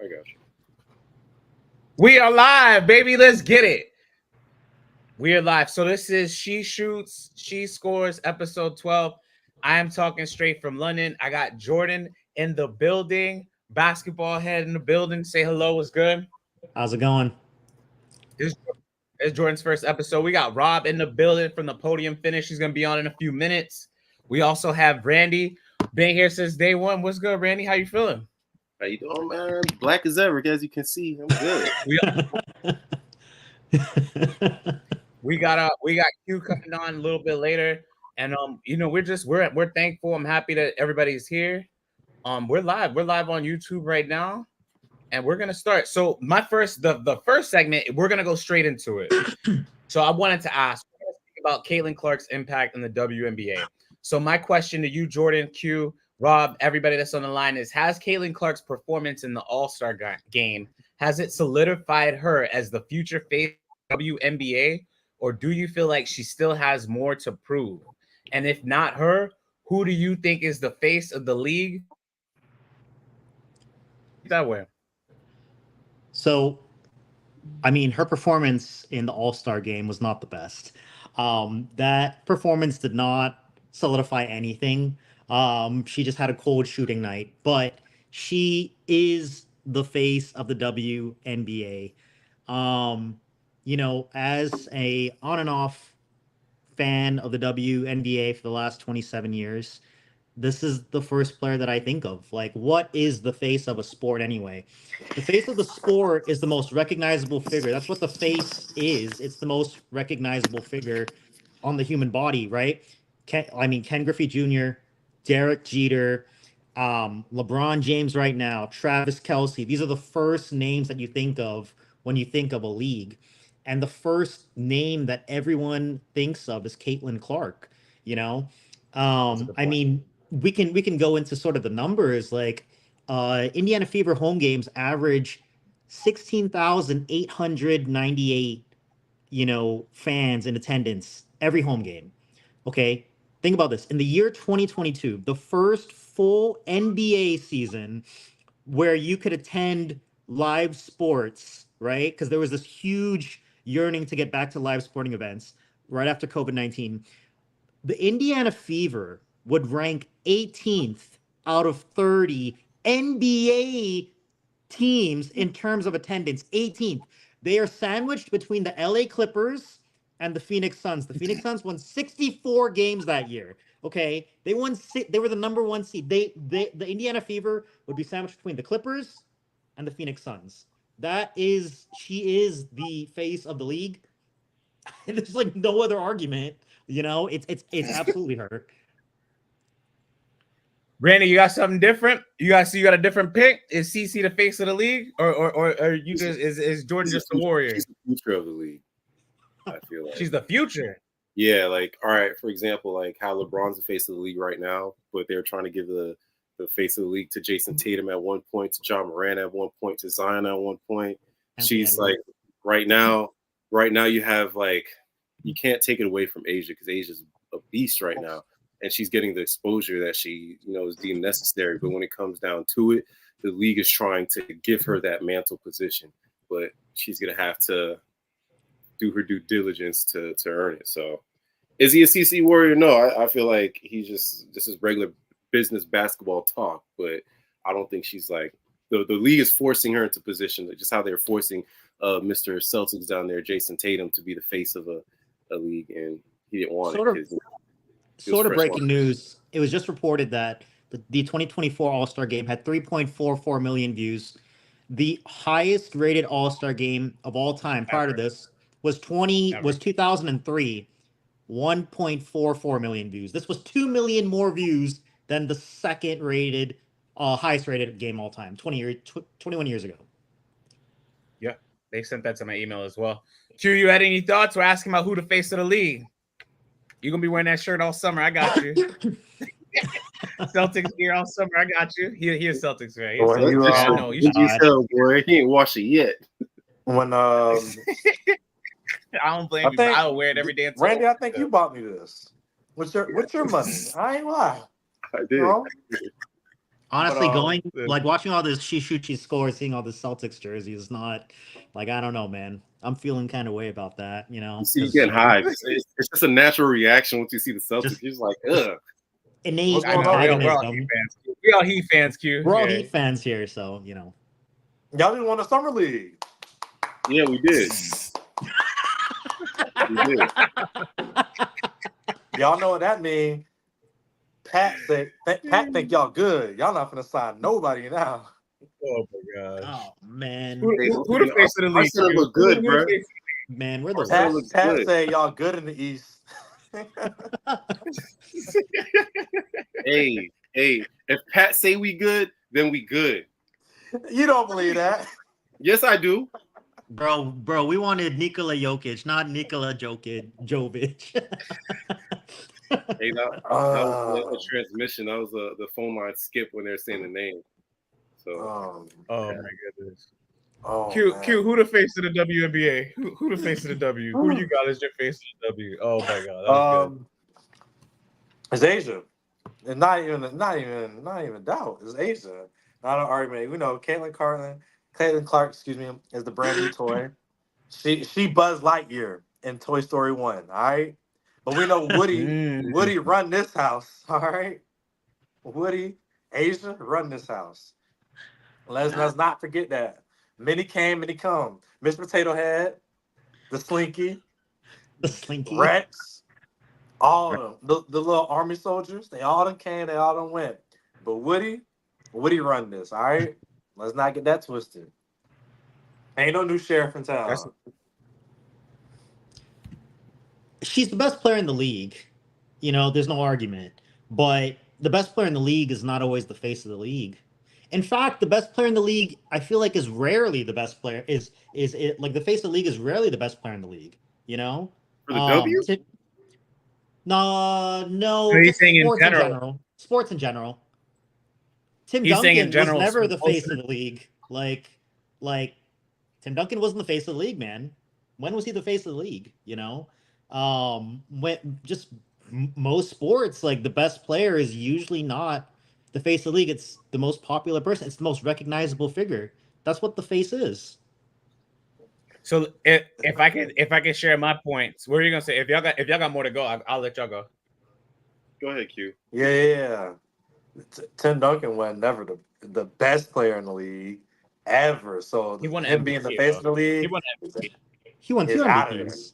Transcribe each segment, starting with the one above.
got you. We are live, baby. Let's get it. We are live. So this is She Shoots, She Scores, episode 12. I am talking straight from London. I got Jordan in the building, basketball head in the building. Say hello. What's good? How's it going? It's Jordan's first episode. We got Rob in the building from the podium finish. He's going to be on in a few minutes. We also have Randy, been here since day one. What's good, Randy? How you feeling? How you doing, man? Black as ever, as you can see. I'm good. We got Q coming on a little bit later, and we're thankful. I'm happy that everybody's here. We're live on YouTube right now, and we're gonna start. So the first segment, we're gonna go straight into it. So I wanted to ask about Caitlin Clark's impact in the WNBA. So my question to you, Jordan, Q, Rob, everybody that's on the line is: has Caitlin Clark's performance in the All-Star game has it solidified her as the future face of WNBA? Or do you feel like she still has more to prove? And if not her, who do you think is the face of the league? That way. So, I mean, her performance in the All-Star game was not the best. That performance did not solidify anything. She just had a cold shooting night, but she is the face of the WNBA. As a on and off fan of the WNBA for the last 27 years, this is the first player that I think of. Like, what is the face of a sport anyway? The face of the sport is the most recognizable figure. That's what the face is. It's the most recognizable figure on the human body, right? Ken Griffey Jr., Derek Jeter, LeBron James right now, Travis Kelce. These are the first names that you think of when you think of a league. And the first name that everyone thinks of is Caitlin Clark, you know? I mean, we can go into sort of the numbers. Like Indiana Fever home games average 16,898, fans in attendance every home game. Okay, think about this. In the year 2022, the first full NBA season where you could attend live sports, right? Because there was this huge yearning to get back to live sporting events right after COVID-19. The Indiana Fever would rank 18th out of 30 NBA teams in terms of attendance. 18th. They are sandwiched between the LA Clippers and the Phoenix Suns. The Phoenix Suns won 64 games that year. Okay, they won. They were the number one seed. The Indiana Fever would be sandwiched between the Clippers and the Phoenix Suns. She is the face of the league. There's like no other argument. It's absolutely her. Randy, you got something different? You got a different pick? Is CC the face of the league, or you just is Jordan just a warrior? She's the future of the league. I feel like she's the future. Yeah, like all right, for example, like how LeBron's the face of the league right now, but they're trying to give the face of the league to Jason Tatum at one point, to John Moran at one point, to Zion at one point. She's like right now you have like you can't take it away from Asia because Asia's a beast right now. And she's getting the exposure that she, is deemed necessary. But when it comes down to it, the league is trying to give her that mantle position. But she's going to have to do her due diligence to earn it. So is he a CC warrior? No, I feel like this is regular business basketball talk. But I don't think she's like the league is forcing her into position, just how they're forcing Mr. Celtics down there, Jason Tatum, to be the face of a league. And he didn't want it. Sort of breaking news. It was just reported that the 2024 All-Star Game had 3.44 million views. The highest rated All-Star Game of all time prior to this was 2003, 1.44 million views. This was 2 million more views than the second rated, highest rated game all time, 21 years ago. Yeah, they sent that to my email as well. Q, you had any thoughts? We're asking about who the face of the league. You're going to be wearing that shirt all summer. I got you. Celtics gear all summer. I got you. He is Celtics fan. Boy, he ain't washed it yet. When I don't blame you. I will wear it every day. Randy, I think you bought me this. What's your money? I ain't lie. I did. Honestly, going yeah. like watching all this she scores, seeing all the Celtics jerseys is not like I don't know, man. I'm feeling kind of way about that, you know, You see, you because getting high. It's just a natural reaction once you see the Celtics. just You're just like, ugh. innate What's I going know on? we're all antagonism. Heat fans. We all Heat fans, Q. We're all Yeah. Heat fans here, so you know. Y'all didn't want a summer league. Yeah, we did. We did. Y'all know what that means. Pat think y'all good. Y'all not gonna sign nobody now. Oh my gosh. Oh man, Who the face of the league? Arsenal look good, Who the bro. face- man, we're the Arsenal Pat, looks Pat good. say y'all good in the East. Hey, if Pat say we good, then we good. You don't believe that? Yes, I do. bro. We wanted Nikola Jokic, not Nikola Jovic. Hey, that was a transmission. That was the phone line skip when they're saying the name. So, Oh my goodness. Oh, Q, man. who the face of the WNBA? Who the face of the W? Who you got as your face of the W? Oh my god, that was good. It's Asia. And not even doubt. It's Asia. Not an argument. We know Caitlin Clark, excuse me, is the brand new toy. She Buzz Lightyear in Toy Story 1, all right? But we know Woody run this house, all right? Woody, Asia run this house. Let's not forget that. Many came, many come. Miss Potato Head, the Slinky, The Slinky. Rex, all of them. The little army soldiers, they all done came, they all done went. But Woody run this, all right? Let's not get that twisted. Ain't no new sheriff in town. She's the best player in the league. You know, there's no argument. But the best player in the league is not always the face of the league. In fact, the best player in the league, I feel like, is rarely the best player. Is it like the face of the league is rarely the best player in the league? You know, for the W? No. So he's saying in general. Sports in general. Tim He's saying in Duncan was general, never the face of the league. Like Tim Duncan wasn't the face of the league, man. When was he the face of the league? You know, when just most sports, like the best player is usually not the face of the league. It's the most popular person. It's the most recognizable figure. That's what the face is. So if I could share my points, what are you gonna say? If y'all got more to go, I'll let y'all go. Go ahead, Q. Yeah. Tim Duncan was never the best player in the league ever. So He won him MVP, being the face of the league, He won MVP. He won 2 is out of there. MVPs.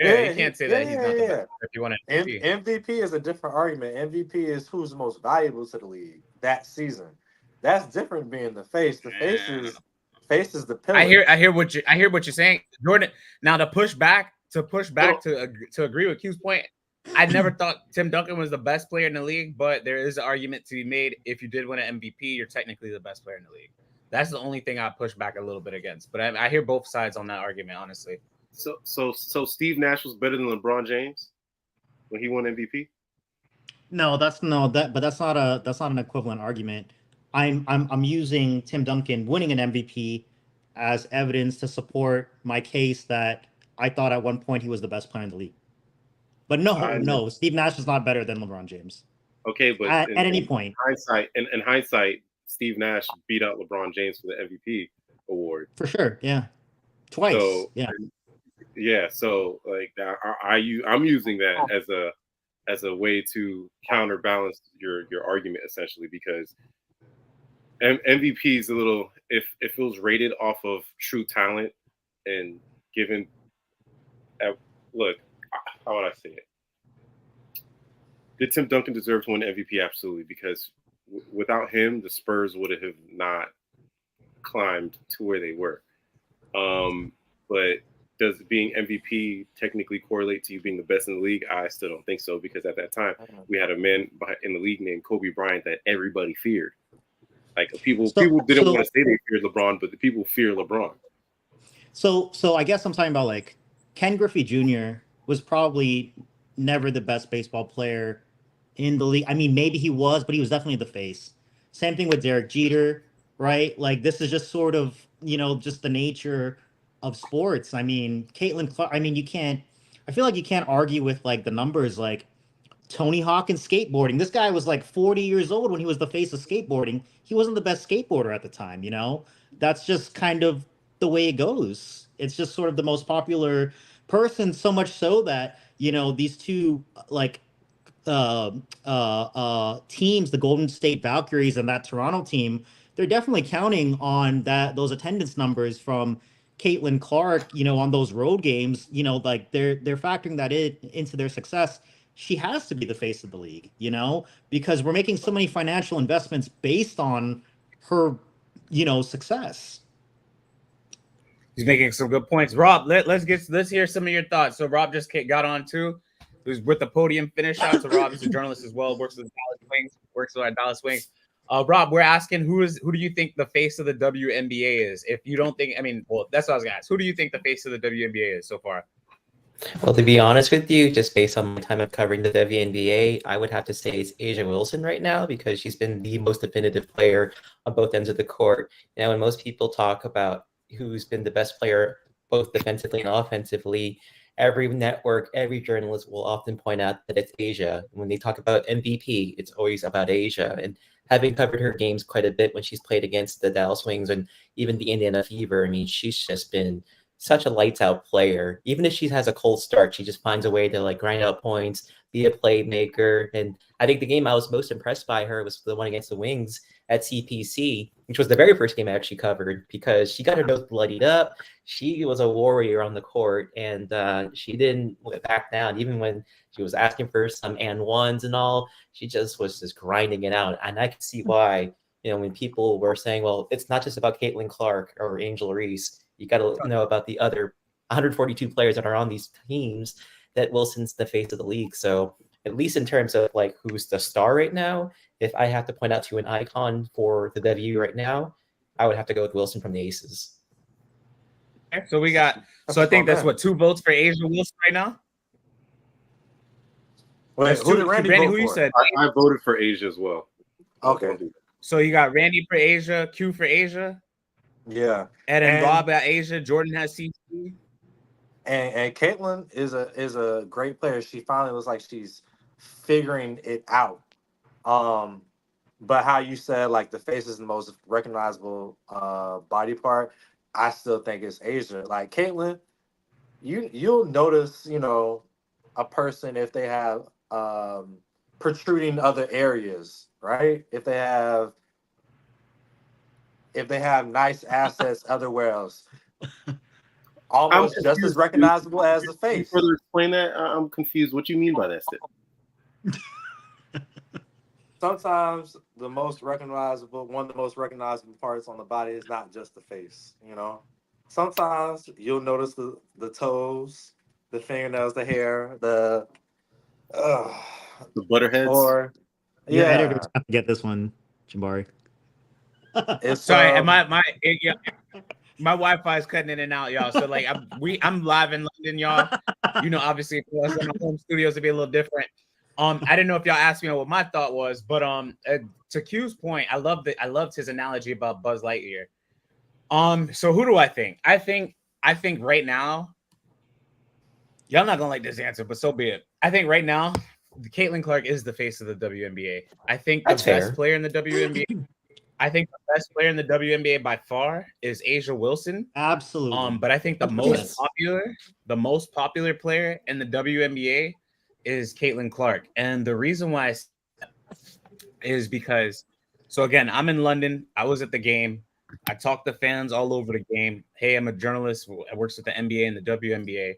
Yeah, you can't say that he's not the best if you won MVP. MVP is a different argument. MVP is who's the most valuable to the league that season. That's different being the face. The face is the pillar. I hear what you're saying, Jordan. Now to push back to agree with Q's point, I never thought Tim Duncan was the best player in the league, but there is an argument to be made. If you did win an MVP, you're technically the best player in the league. That's the only thing I push back a little bit against. But I hear both sides on that argument, honestly. So Steve Nash was better than LeBron James when he won MVP? No, that's not an equivalent argument. I'm using Tim Duncan winning an MVP as evidence to support my case that I thought at one point he was the best player in the league. But no, Steve Nash is not better than LeBron James. Okay, but at any point. In hindsight, Steve Nash beat out LeBron James for the MVP award. For sure, yeah. Twice. So, yeah. So like I'm using that as a way to counterbalance your argument essentially, because MVP is a little, if it was rated off of true talent and given look, how would I say it? Did Tim Duncan deserve to win MVP? Absolutely, because without him, the Spurs would have not climbed to where they were. But does being MVP technically correlate to you being the best in the league? I still don't think so, because at that time we had a man in the league named Kobe Bryant that everybody feared. Like people didn't want to say they feared LeBron, but the people fear LeBron. So I guess I'm talking about like Ken Griffey Jr. was probably never the best baseball player in the league. I mean, maybe he was, but he was definitely the face. Same thing with Derek Jeter, right? Like this is just sort of, just the nature of sports. I mean, Caitlin Clark, I mean, I feel like you can't argue with like the numbers. Like Tony Hawk and skateboarding. This guy was like 40 years old when he was the face of skateboarding. He wasn't the best skateboarder at the time, you know? That's just kind of the way it goes. It's just sort of the most popular person, so much so that, you know, these two like teams, the Golden State Valkyries and that Toronto team, they're definitely counting on those attendance numbers from Caitlin Clark, you know, on those road games. You know, like they're factoring that into their success. She has to be the face of the league, you know, because we're making so many financial investments based on her, you know, success. He's making some good points. Rob, let's hear some of your thoughts. So Rob just got on too. Who's with the podium finish. Shout out to Rob. He's a journalist as well. Works with Dallas Wings. Rob, we're asking who do you think the face of the WNBA is? If you don't think, I mean, well, that's what I was gonna ask. Who do you think the face of the WNBA is so far? Well, to be honest with you, just based on my time of covering the WNBA, I would have to say it's A'ja Wilson right now because she's been the most definitive player on both ends of the court. Now, when most people talk about who's been the best player, both defensively and offensively, every network, every journalist will often point out that it's A'ja. When they talk about MVP, it's always about A'ja. And having covered her games quite a bit when she's played against the Dallas Wings and even the Indiana Fever, I mean, she's just been such a lights out player. Even if she has a cold start, she just finds a way to like grind out points, be a playmaker. And I think the game I was most impressed by her was the one against the Wings at CPC, which was the very first game I actually covered because she got her nose bloodied up. She was a warrior on the court and she didn't back down. Even when she was asking for some and ones and all, she just was just grinding it out. And I could see why, you know, when people were saying, well, it's not just about Caitlin Clark or Angel Reese, you got to know about the other 142 players that are on these teams, that Wilson's the face of the league. So at least in terms of like who's the star right now, if I have to point out to an icon for the W right now, I would have to go with Wilson from the Aces. Okay, so we got, so I think that's what, 2 votes for A'ja Wilson right now? Wait, who did Randy vote who you for? said? I voted for A'ja as well. Okay. So you got Randy for A'ja, Q for A'ja. Yeah. And Rob at A'ja, Jordan has CC. And Caitlin is a great player. She finally looks like she's figuring it out. But how you said like the face is the most recognizable body part, I still think it's A'ja. Like Caitlin, you'll notice, you know, a person if they have protruding other areas, right? If they have nice assets everywhere else, almost just as recognizable as the face. Can you further explain that? I'm confused. What do you mean by that, Steve? Sometimes one of the most recognizable parts on the body is not just the face, you know. Sometimes you'll notice the toes, the fingernails, the hair, the butterheads. Or Your editors have to get this one, Jabari. It's sorry, my Wi-Fi is cutting in and out, y'all. So like I'm live in London, y'all. You know, obviously for us in the home studios, it'd be a little different. I didn't know if y'all asked me what my thought was, but to Q's point, I loved his analogy about Buzz Lightyear. So who do I think? I think right now, y'all not gonna like this answer, but so be it. I think right now, Caitlin Clark is the face of the WNBA. I think the best player in the WNBA. I think the best player in the WNBA by far is A'ja Wilson. Absolutely. But I think the most popular player in the WNBA is Caitlin Clark. And the reason why is because, so again, I'm in London. I was at the game. I talked to fans all over the game. Hey, I'm a journalist. I works with the NBA and the WNBA.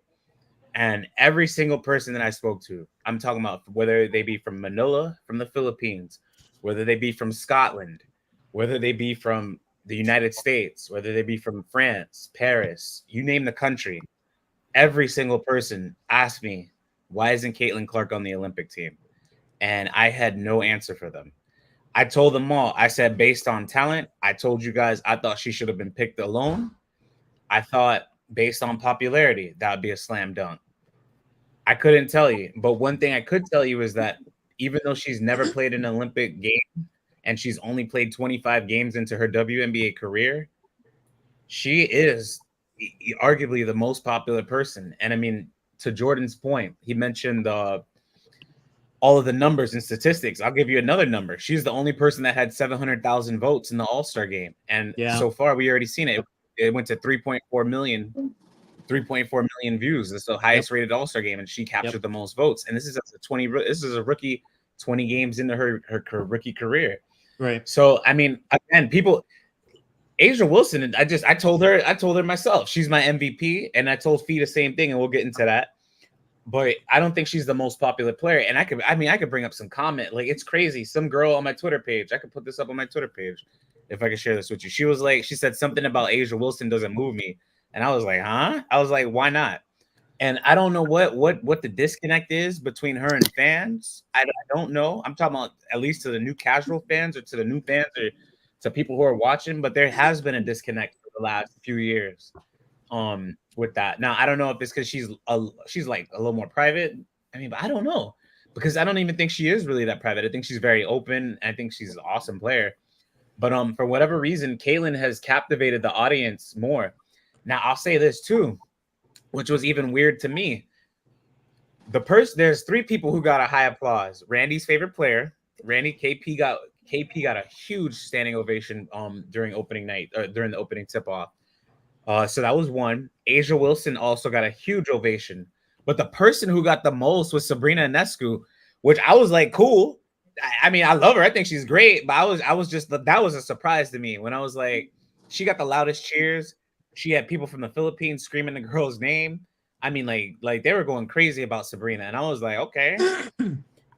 And every single person that I spoke to, I'm talking about whether they be from Manila, from the Philippines, whether they be from Scotland, whether they be from the United States, whether they be from France, Paris, you name the country, every single person asked me, why isn't Caitlin Clark on the Olympic team? And I had no answer for them. I told them all, I said, based on talent, I told you guys, I thought she should have been picked alone. I thought based on popularity, that would be a slam dunk. I couldn't tell you. But one thing I could tell you is that even though she's never played an Olympic game, and she's only played 25 games into her WNBA career, she is arguably the most popular person. And I mean, to Jordan's point, he mentioned all all of the numbers and statistics. I'll give you another number. She's the only person that had 700,000 votes in the All-Star game. And so far, we already seen it. It went to 3.4 million views. It's the highest rated All-Star game, and she captured the most votes. And this is a rookie 20 games into her rookie career. Right. So, I mean, again, Angel Wilson, I told her myself, she's my MVP, and I told Fee the same thing, and we'll get into that. But I don't think she's the most popular player. And I could bring up some comment. Like, it's crazy. Some girl on my Twitter page, I could put this up on my Twitter page if I could share this with you. She said something about Angel Wilson doesn't move me. And I was like, huh? I was like, why not? And I don't know what the disconnect is between her and fans. I don't know. I'm talking about at least to the new casual fans or to the new fans or to people who are watching. But there has been a disconnect for the last few years. With that. Now, I don't know if it's because she's like a little more private. I mean, but I don't know, because I don't even think she is really that private. I think she's very open. I think she's an awesome player. But for whatever reason, Caitlin has captivated the audience more. Now, I'll say this too, which was even weird to me. There's three people who got a high applause. Randy's favorite player, KP got a huge standing ovation during opening night or during the opening tip-off. So that was one. Angel Wilson also got a huge ovation. But the person who got the most was Sabrina Ionescu, which I was like, cool. I mean, I love her. I think she's great. But that was a surprise to me when I was like, she got the loudest cheers. She had people from the Philippines screaming the girl's name. I mean, like they were going crazy about Sabrina. And I was like, okay.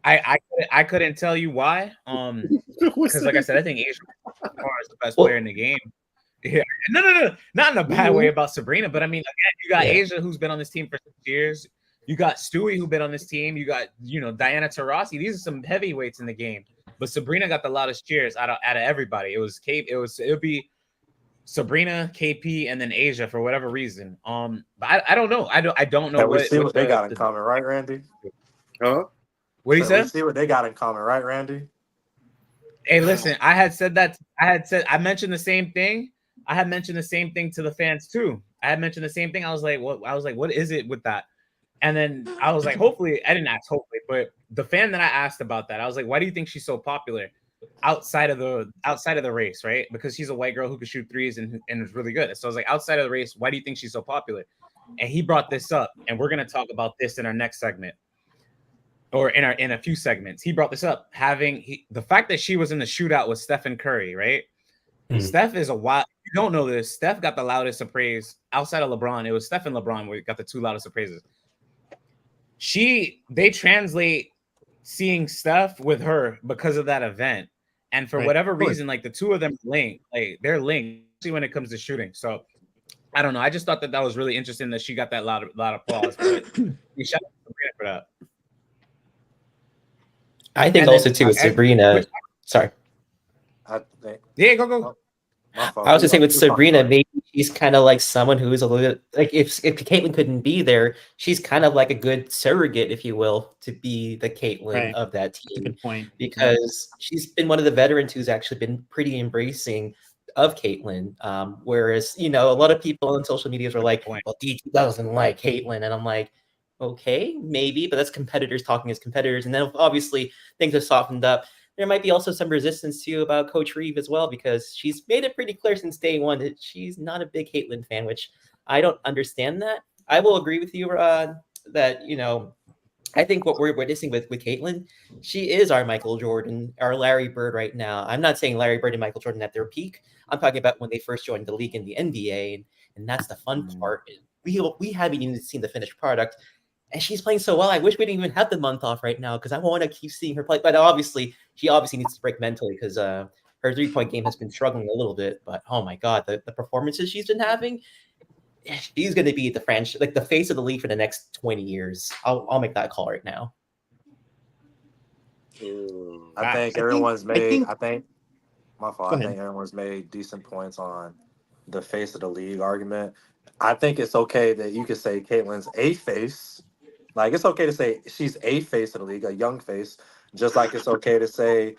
I couldn't tell you why. Because like I said, I think Angel is the best player in the game. Yeah, no, not in a bad way about Sabrina, but I mean, again, you got Asia, who's been on this team for 6 years. You got Stewie, who's been on this team. You got, Diana Taurasi. These are some heavyweights in the game. But Sabrina got the loudest cheers out of everybody. It would be Sabrina, KP, and then Asia for whatever reason. But I don't know. I don't know. We see what they got in common, right, Randy? Huh? What do you say? We see what they got in common, right, Randy? Hey, listen, I mentioned the same thing. I had mentioned the same thing to the fans too. I had mentioned the same thing. I was like, what is it with that? And then I was like, hopefully, I didn't ask hopefully, but the fan that I asked about that, I was like, why do you think she's so popular outside of the race, right? Because she's a white girl who could shoot threes and is really good. So I was like, outside of the race, why do you think she's so popular? And he brought this up, and we're gonna talk about this in our next segment. Or in a few segments. He brought this up, the fact that she was in the shootout with Stephen Curry, right? Steph is a wild. If you don't know this, Steph got the loudest of praise outside of LeBron. It was Steph and LeBron where got the two loudest of praises. They translate seeing Steph with her because of that event, and for whatever reason, like the two of them they're linked, especially when it comes to shooting. So I don't know. I just thought that was really interesting that she got that loud applause. But we shout out to Sabrina for that. I think also too with Sabrina. Sorry. Yeah, go. I was just saying with Sabrina, maybe she's kind of like someone who is a little bit like if Caitlin couldn't be there, she's kind of like a good surrogate, if you will, to be the Caitlin of that team. Good point. Because she's been one of the veterans who's actually been pretty embracing of Caitlin. Whereas, a lot of people on social media are like, well, DT doesn't like Caitlin. And I'm like, okay, maybe, but that's competitors talking as competitors. And then obviously things have softened up. There might be also some resistance too about Coach Reeve as well, because she's made it pretty clear since day one that she's not a big Caitlin fan, which I don't understand that. I will agree with you, that, I think what we're witnessing with Caitlin, she is our Michael Jordan, our Larry Bird right now. I'm not saying Larry Bird and Michael Jordan at their peak. I'm talking about when they first joined the league in the NBA, and that's the fun part. We haven't even seen the finished product. And she's playing so well. I wish we didn't even have the month off right now because I want to keep seeing her play. But she obviously needs to break mentally because her 3-point game has been struggling a little bit. But oh my God, the performances she's been having, she's going to be the franchise, like the face of the league for the next 20 years. I'll make that call right now. I think everyone's made. I think everyone's made decent points on the face of the league argument. I think it's okay that you could say Caitlin's a face. Like, it's okay to say she's a face of the league, a young face, just like it's okay to say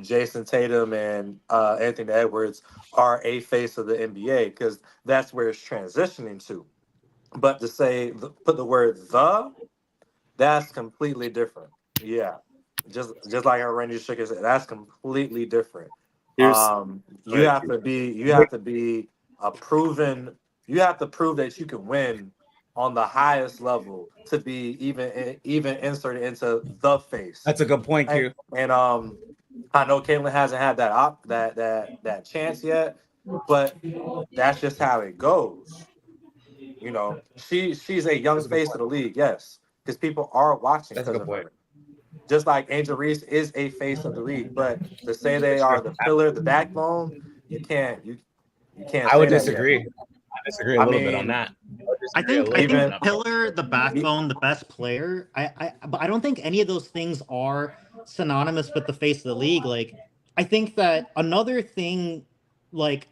Jason Tatum and Anthony Edwards are a face of the NBA, because that's where it's transitioning to. But to say, put the word "the," that's completely different. Yeah, just like how Randy shook his head. That's completely different. Here's You have to be a proven. You have to prove that you can win on the highest level to be even inserted into the face. That's a good point, Q. And I know Caitlyn hasn't had that chance yet, but that's just how it goes. You know, she's a young That's a good face point. of the league, yes, because people are watching That's a because good of point. her. Just like Angel Reese is a face of the league, but to say they are the pillar, the backbone, you can't I would say that disagree. yet. I disagree a little bit on that. I think pillar, the backbone, the best player. But I don't think any of those things are synonymous with the face of the league. Like, I think that another thing, like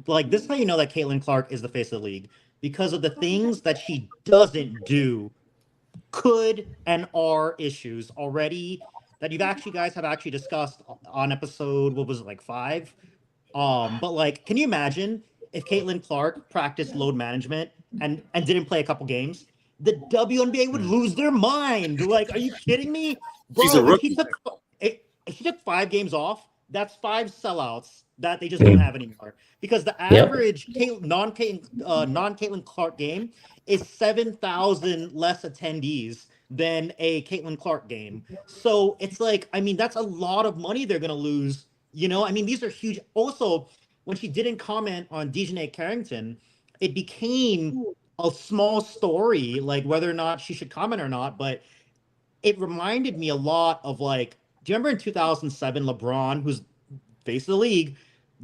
this is how you know that Caitlin Clark is the face of the league, because of the things that she doesn't do could and are issues already that you guys have actually discussed on episode, what was it, like 5? But like, can you imagine if Caitlin Clark practiced load management and didn't play a couple games? The WNBA would lose their mind. Like, are you kidding me, bro? She's a rookie. If he took 5 games off, that's 5 sellouts that they just don't have anymore. Because the average non-Caitlin Clark game is 7,000 less attendees than a Caitlin Clark game. So it's like, I mean, that's a lot of money they're gonna lose. You know, I mean, these are huge. Also, when she didn't comment on Dejanay Carrington, it became a small story, like whether or not she should comment or not. But it reminded me a lot of, like, do you remember in 2007, LeBron, who's face of the league,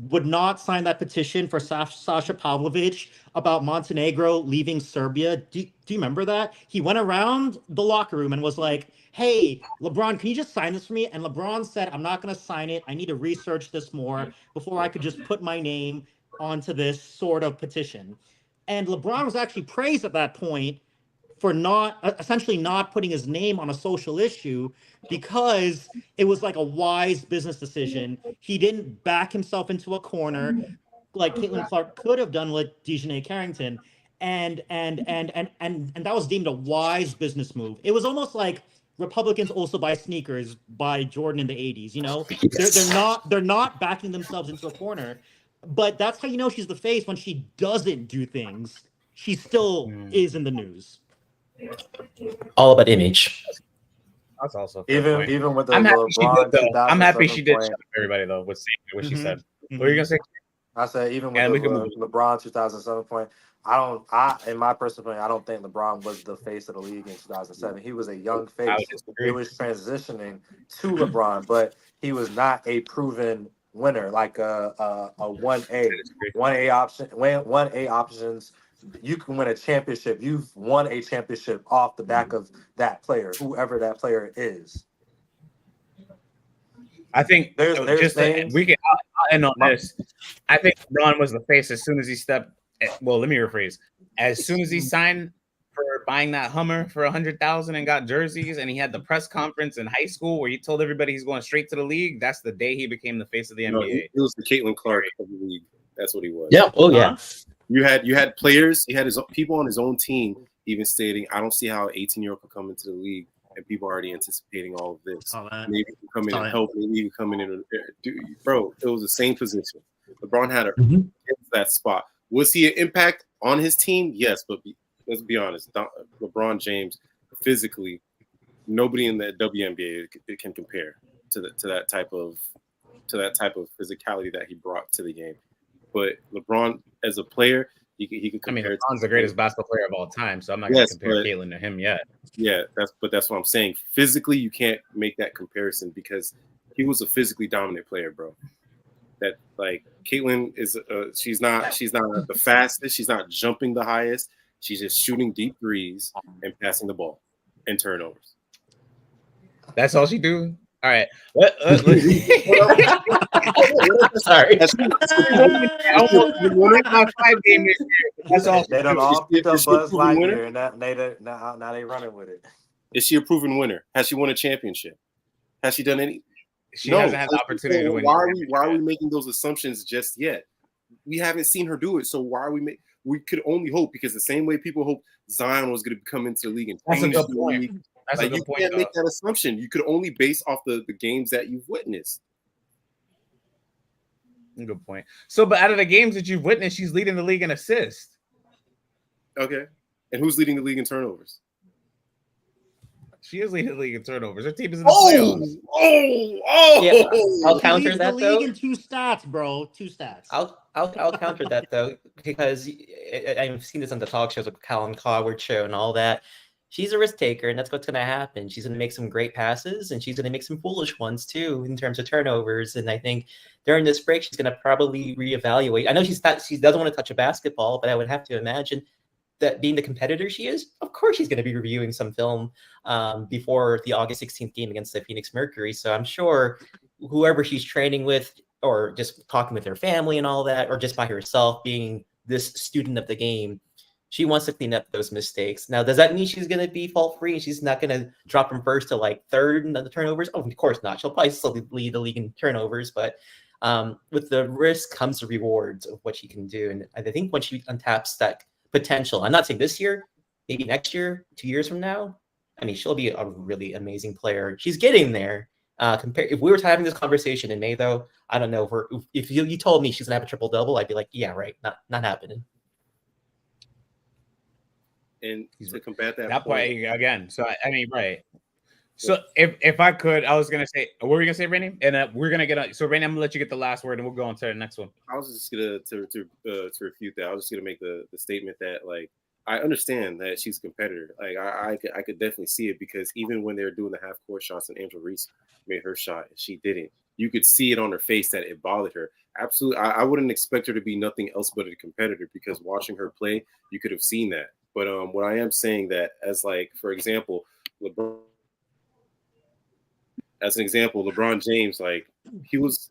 would not sign that petition for Sasha Pavlovich about Montenegro leaving Serbia? Do you remember that? He went around the locker room and was like, hey, LeBron, can you just sign this for me? And LeBron said, I'm not going to sign it. I need to research this more before I could just put my name onto this sort of petition. And LeBron was actually praised at that point for essentially not putting his name on a social issue, because it was like a wise business decision. He didn't back himself into a corner like Caitlin Clark could have done with Dejanay Carrington. And that was deemed a wise business move. It was almost like Republicans also buy sneakers by Jordan in the 80s, you know? They're not backing themselves into a corner. But that's how you know she's the face. When she doesn't do things, she still is in the news. All about image. That's also even with the I'm happy she LeBron did, though. I'm happy she did point, shut up everybody though with what she said. Mhm. What are you gonna say? I said even And we with can the LeBron 2007 point, in my personal opinion, I don't think LeBron was the face of the league in 2007. He was a young I would face. disagree. It was transitioning to LeBron, but he was not a proven winner like a 1A option. 1A options. You can win a championship. You've won a championship off the back of that player, whoever that player is. I think there's just things. we can. I'll end on this. I think LeBron was the face as soon as he stepped. Well, let me rephrase. As soon as he signed for buying that Hummer for $100,000 and got jerseys, and he had the press conference in high school where he told everybody he's going straight to the league. That's the day he became the face of the NBA. He was the Caitlin Clark of the league. That's what he was. Yeah. Oh yeah. You had players. He had his people on his own team even stating, "I don't see how an 18-year-old could come into the league." And people are already anticipating all of this. Maybe he can come in and help. Maybe he can come in and bro. It was the same position. LeBron had that spot. Was he an impact on his team? Yes, but let's be honest. LeBron James, physically, nobody in the WNBA can compare to that type of physicality that he brought to the game. But LeBron, as a player, he could compare. I mean, LeBron's the greatest basketball player of all time, so I'm not going to compare Caitlin to him yet. Yeah, that's what I'm saying. Physically, you can't make that comparison because he was a physically dominant player, bro. That like Caitlin is, she's not the fastest, she's not jumping the highest. She's just shooting deep threes and passing the ball and turnovers. That's all she do. All right. Sorry. That's all. They don't all pick up Buzz Lightyear, and now they running with it. Is she a proven winner? Has she won a championship? Has she done any? She hasn't had the opportunity to win. Why are we making those assumptions just yet? We haven't seen her do it, so why are we We could only hope, because the same way people hope Zion was going to come into the league and that's a good point. That's like a you good point. can't make that assumption. You could only base off the games that you've witnessed. Good point. So, but out of the games that you've witnessed, she's leading the league in assists. Okay, and who's leading the league in turnovers? She is leading the league in turnovers. Her team is in the playoffs. Yeah, I'll He counter leads the that league though. in 2 stats, bro. 2 stats. I'll counter that though, because I've seen this on the talk shows with Colin Coward show and all that. She's a risk taker, and that's what's going to happen. She's going to make some great passes, and she's going to make some foolish ones too in terms of turnovers. And I think during this break, she's going to probably reevaluate. I know she doesn't want to touch a basketball, but I would have to imagine that being the competitor she is, of course she's going to be reviewing some film before the August 16th game against the Phoenix Mercury. So I'm sure whoever she's training with, or just talking with her family and all that, or just by herself being this student of the game, she wants to clean up those mistakes. Now, does that mean she's going to be fault-free and she's not going to drop from first to like third in the turnovers? Oh, of course not. She'll probably still lead the league in turnovers, but with the risk comes the rewards of what she can do. And I think when she untaps that potential, I'm not saying this year, maybe next year, 2 years from now, I mean, she'll be a really amazing player. She's getting there. If we were having this conversation in May, though, I don't know if you told me she's gonna have a triple-double, I'd be like, yeah, right, not happening. And to combat that point again. So I mean, right. So if I could, I was gonna say, what were you gonna say, Rainy? And we're gonna get so Rainy, I'm gonna let you get the last word, and we'll go on to the next one. I was just gonna to refute that. I was just gonna make the statement that like I understand that she's a competitor. Like I could definitely see it, because even when they were doing the half court shots and Angel Reese made her shot and she didn't, you could see it on her face that it bothered her. Absolutely, I wouldn't expect her to be nothing else but a competitor, because watching her play, you could have seen that. But what I am saying that as like, for example, LeBron. As an example, LeBron James, like he was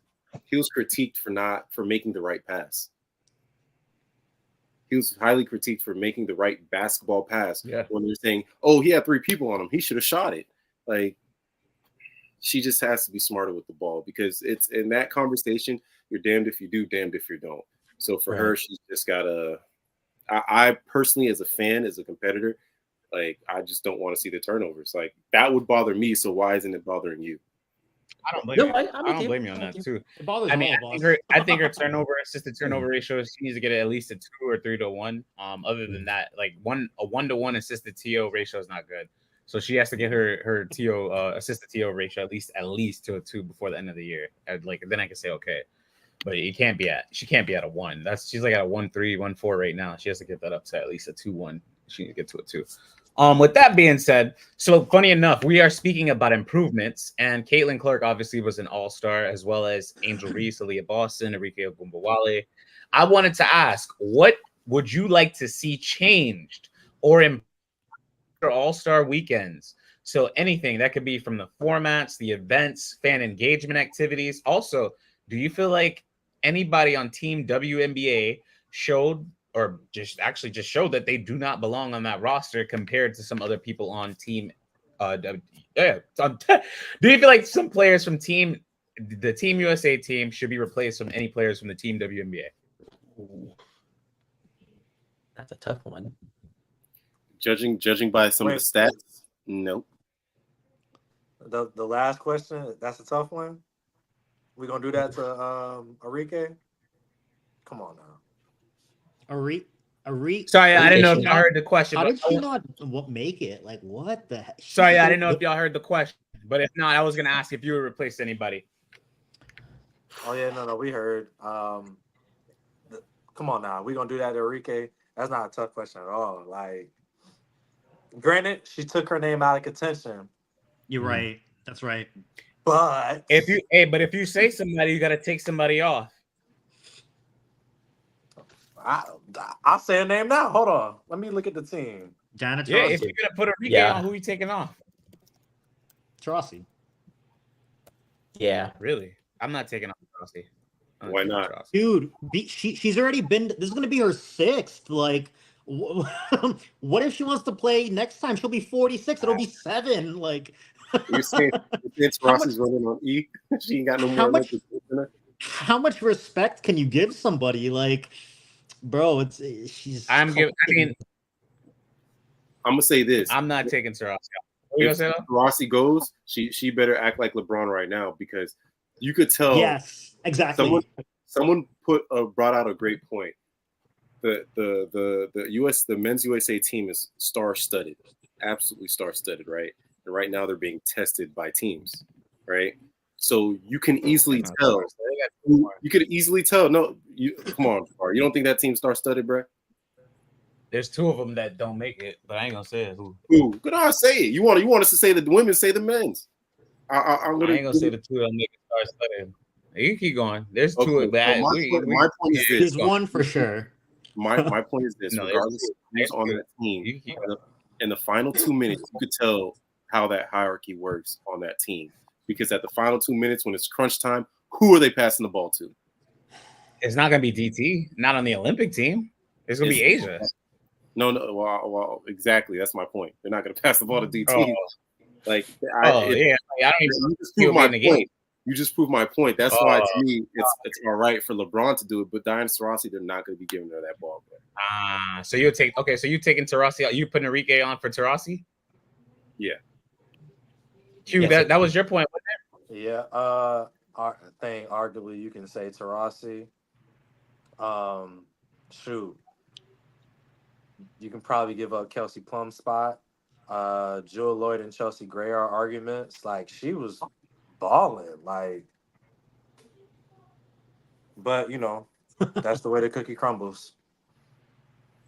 critiqued for making the right pass. He was highly critiqued for making the right basketball pass. Yeah. When they're saying, "Oh, he had 3 people on him, he should have shot it." Like, she just has to be smarter with the ball, because it's in that conversation, you're damned if you do, damned if you don't. So for her, she's just gotta. I personally, as a fan, as a competitor, like I just don't want to see the turnovers. Like that would bother me. So why isn't it bothering you? I don't blame you. I don't blame you on that too. I mean, I think her assisted turnover ratio, she needs to get at least a 2 or 3 to 1. Other than that, like a 1-to-1 assisted TO ratio is not good. So she has to get her TO assisted TO ratio at least to a 2 before the end of the year. Like then I can say okay. But she can't be at a 1. She's like at a 1.3, 1.4 right now. She has to get that up to at least a 2.1. She needs to get to a 2. With that being said, so funny enough, we are speaking about improvements, and Caitlin Clark obviously was an all-star, as well as Angel Reese, Aliyah Boston, Arike Ogunbowale. I wanted to ask, what would you like to see changed or improved for all-star weekends? So anything that could be from the formats, the events, fan engagement activities. Also, do you feel like anybody on Team WNBA showed showed that they do not belong on that roster compared to some other people on Team? Do you feel like some players from the Team USA team should be replaced from any players from the Team WNBA? That's a tough one. Judging by some of the stats, nope. The last question, that's a tough one. We're gonna do that to Arike. Come on now. Arike. Sorry, I didn't know if y'all heard the question. How did she not make it? Like, what the heck? Sorry, I didn't know if y'all heard the question. But if not, I was gonna ask if you would replace anybody. Oh yeah, no, we heard. Come on now, we're gonna do that to Arike. That's not a tough question at all. Like, granted, she took her name out of contention. You're right. That's right. But if you say somebody, you got to take somebody off. I'll say a name now. Hold on. Let me look at the team. Janet Yeah, if you're gonna put Arike on, who are you taking off? Trossi. Yeah. Really? I'm not taking off Trossi. Why not? Dude, she's already been. This is going to be her 6th. Like, what if she wants to play next time? She'll be 46. It'll be 7. Like, you're saying Vince Ross is running on E? She ain't got no more. How much respect can you give somebody? Like, bro, she's. I'm gonna say this. I'm not taking Trossi. if Taurasi goes, she better act like LeBron right now, because you could tell. Yes, exactly. Someone brought out a great point. The men's USA team is star-studded, absolutely star-studded, right? And right now they're being tested by teams, right? So you can easily tell. You could easily tell. No, come on, you don't think that team's star-studded, bro? There's 2 of them that don't make it, but I ain't gonna say it. Who? Good, I'll say it. You want us to say the women? Say the men's. I ain't gonna say the 2 that make it star-studded. You can keep going. There's 2 of that. My point is this. There's one for sure. My point is this. Regardless of who's on that team, in the final 2 minutes, you could tell how that hierarchy works on that team. Because at the final 2 minutes, when it's crunch time, who are they passing the ball to? It's not gonna be DT. Not on the Olympic team. It's gonna be Asia. No. Well, exactly. That's my point. They're not gonna pass the ball to DT. I don't even prove my point. You just proved my point. That's why to me it's all right for LeBron to do it, but Diana Taurasi, they're not going to be giving her that ball. So you'll take So you taking Taurasi out? You putting Arike on for Taurasi? Yeah. Q, yes, that was your point, wasn't it? Yeah. I think arguably you can say Taurasi. Shoot. You can probably give up Kelsey Plum's spot. Jewel Lloyd and Chelsea Gray are arguments. Like, she was balling, like, but you know, that's the way the cookie crumbles.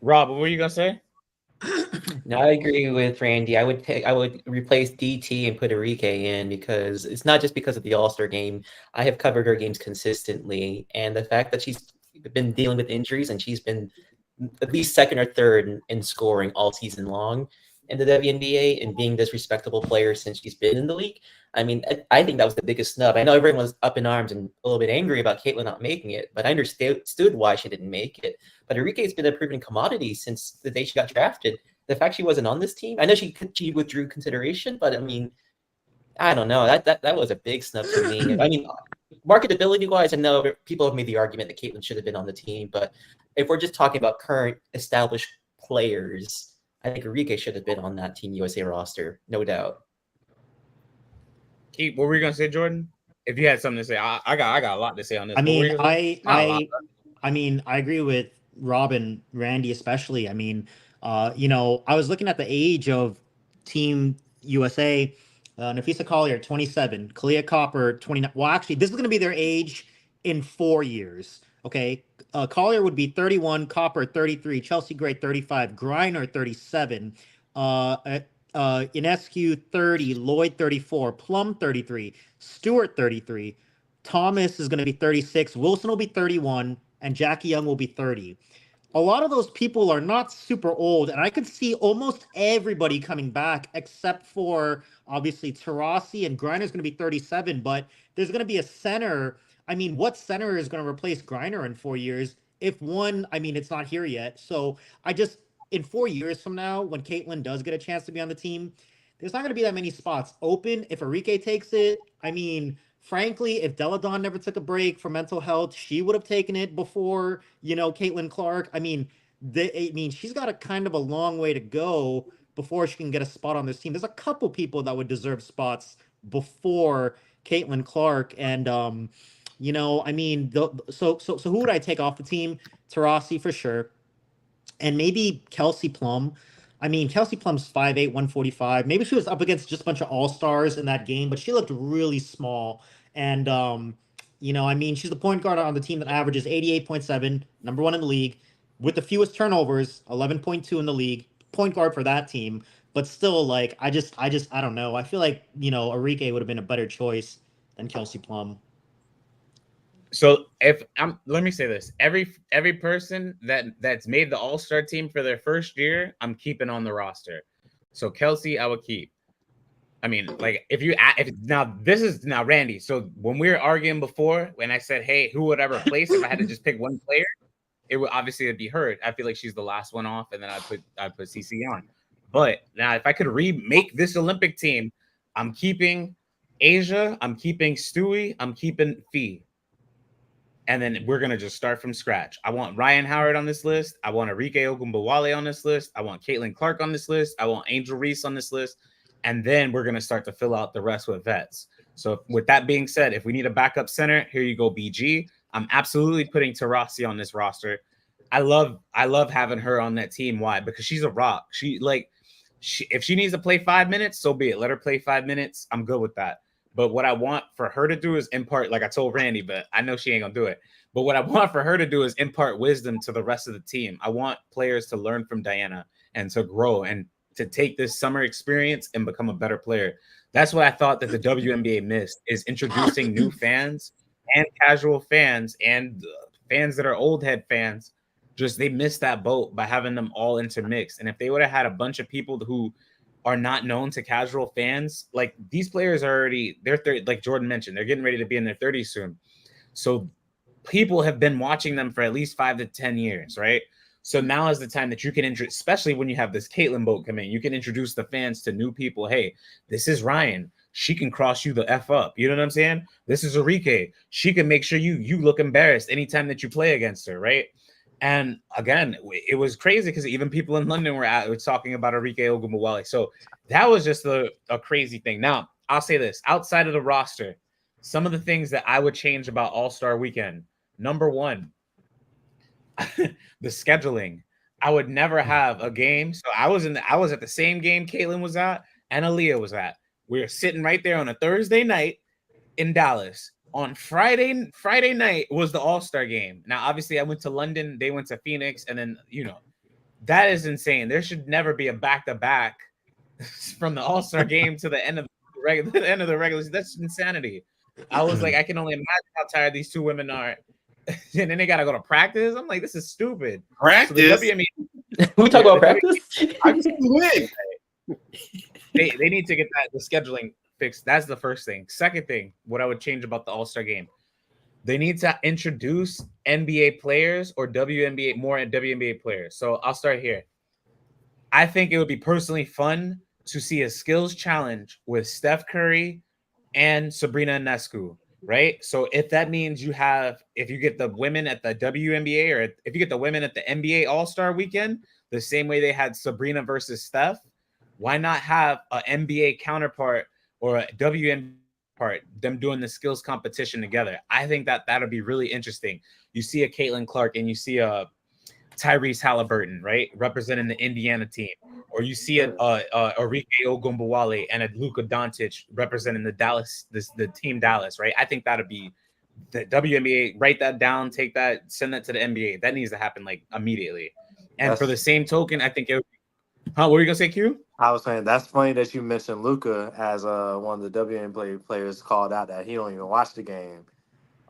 Rob, what were you gonna say? No, I agree with Randy. I would replace DT and put Arike in, because it's not just because of the All-Star game. I have covered her games consistently, and the fact that she's been dealing with injuries and she's been at least second or third in scoring all season long in the WNBA and being this respectable player since she's been in the league. I mean, I think that was the biggest snub. I know everyone was up in arms and a little bit angry about Caitlin not making it, but I understood why she didn't make it. But Arike's been a proven commodity since the day she got drafted. The fact she wasn't on this team, I know she withdrew consideration, but I mean, I don't know. That was a big snub to me. I mean, marketability-wise, I know people have made the argument that Caitlin should have been on the team, but if we're just talking about current established players, I think Arike should have been on that Team USA roster, no doubt. Keith, what were you gonna say, Jordan? If you had something to say, I got a lot to say on this. I mean, I agree with Rob and Randy especially. I mean, I was looking at the age of Team USA. Nafisa Collier, 27. Kalia Copper, 29. Well, actually, this is going to be their age in 4 years. Okay. Collier would be 31, Copper 33, Chelsea Gray 35, Griner 37, Ionescu 30, Lloyd 34, Plum 33, Stewart 33, Thomas is going to be 36, Wilson will be 31, and Jackie Young will be 30. A lot of those people are not super old, and I could see almost everybody coming back except for obviously Taurasi, and Griner's going to be 37, but there's going to be a center. I mean, what center is going to replace Griner in 4 years? If one, I mean, it's not here yet. So in 4 years from now, when Caitlin does get a chance to be on the team, there's not going to be that many spots open. If Arike takes it, I mean, frankly, if Deladon never took a break for mental health, she would have taken it before, Caitlin Clark. I mean, she's got a kind of a long way to go before she can get a spot on this team. There's a couple people that would deserve spots before Caitlin Clark, and I mean, so who would I take off the team? Taurasi for sure, and maybe Kelsey Plum. I mean, Kelsey Plum's 5'8", 145. Maybe she was up against just a bunch of all-stars in that game, but she looked really small. And, I mean, she's the point guard on the team that averages 88.7, number 1 in the league, with the fewest turnovers, 11.2 in the league, point guard for that team. But still, like, I don't know. I feel like, Arike would have been a better choice than Kelsey Plum. So let me say this: every person that's made the All-Star team for their first year, I'm keeping on the roster. So Kelsey, I would keep. I mean, like this is Randy. So when we were arguing before, when I said, "Hey, who would I replace if I had to just pick one player?" It would obviously be her. I feel like she's the last one off, and then I put CC on. But now, if I could remake this Olympic team, I'm keeping Asia, I'm keeping Stewie, I'm keeping Fee. And then we're going to just start from scratch. I want Ryan Howard on this list. I want Arike Ogunbowale on this list. I want Caitlin Clark on this list. I want Angel Reese on this list. and then we're going to start to fill out the rest with vets. So with that being said, if we need a backup center, here you go, BG. I'm absolutely putting Taurasi on this roster. I love having her on that team. Why? Because she's a rock. If she needs to play 5 minutes, so be it. Let her play 5 minutes. I'm good with that. But what I want for her to do is impart, like I told Randy, but I know she ain't gonna do it. But what I want for her to do is impart wisdom to the rest of the team. I want players to learn from Diana and to grow and to take this summer experience and become a better player. That's what I thought that the WNBA missed, is introducing new fans and casual fans and fans that are old head fans. Just they missed that boat by having them all intermixed. And if they would have had a bunch of people who are not known to casual fans, like these players are already, they're 30, like Jordan mentioned, they're getting ready to be in their 30s soon. So people have been watching them for at least 5 to 10 years, right? So now is the time that you can introduce, especially when you have this Caitlin boat come in, you can introduce the fans to new people. Hey, this is Ryan. She can cross you the F up. You know what I'm saying? This is Arike. She can make sure you look embarrassed anytime that you play against her, right? And again, it was crazy because even people in London were talking about Arike Ogunbowale. So that was just a crazy thing. Now, I'll say this. Outside of the roster, some of the things that I would change about All-Star Weekend. Number one, the scheduling. I would never have a game. So I was at the same game Caitlin was at and Aliyah was at. We were sitting right there on a Thursday night in Dallas. On Friday night was the All-Star game. Now, obviously, I went to London. They went to Phoenix. And then, that is insane. There should never be a back-to-back from the All-Star game to the end of the regular season. That's insanity. I was like, I can only imagine how tired these two women are. And then they got to go to practice. I'm like, this is stupid. Practice? So the WNBA, we talk about practice? they need to get the scheduling fixed. That's the first thing. Second thing, what I would change about the All-Star game, they need to introduce NBA players or more WNBA players. So I'll start here. I think it would be personally fun to see a skills challenge with Steph Curry and Sabrina Ionescu, right? So if that means if you get the women at the WNBA or if you get the women at the NBA All-Star Weekend, the same way they had Sabrina versus Steph, why not have an NBA counterpart or a WNBA part, them doing the skills competition together? I think that that'll be really interesting. You see a Caitlin Clark and you see a Tyrese Halliburton, right, representing the Indiana team, or you see a Arike Ogunbowale and a Luka Doncic representing the team Dallas, right? I think that'd be the WNBA. Write that down, take that, send that to the NBA. That needs to happen like immediately. And for the same token, I think what were you gonna say, Q? I was saying that's funny that you mentioned Luka as one of the WNBA players called out that he don't even watch the game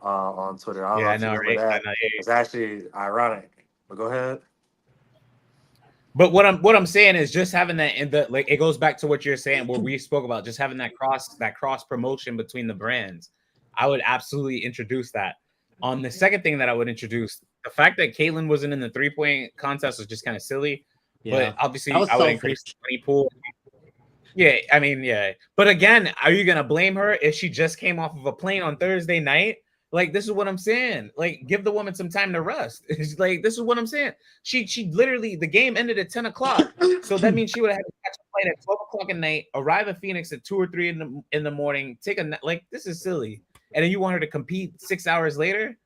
on Twitter. I know, right? It's actually ironic. But go ahead. But what I'm saying is just having that it goes back to what you're saying, what we spoke about, just having that cross promotion between the brands. I would absolutely introduce that. The second thing that I would introduce, the fact that Caitlin wasn't in the 3-point contest was just kind of silly. Yeah. But obviously I would increase the 20 pool. Yeah, I mean, yeah. But again, are you gonna blame her if she just came off of a plane on Thursday night? Like, this is what I'm saying. Like, give the woman some time to rest. It's like, this is what I'm saying. She literally, the game ended at 10 o'clock. So that means she would have had to catch a flight at 12 o'clock at night, arrive at Phoenix at 2 or 3 in the morning, this is silly. And then you want her to compete 6 hours later?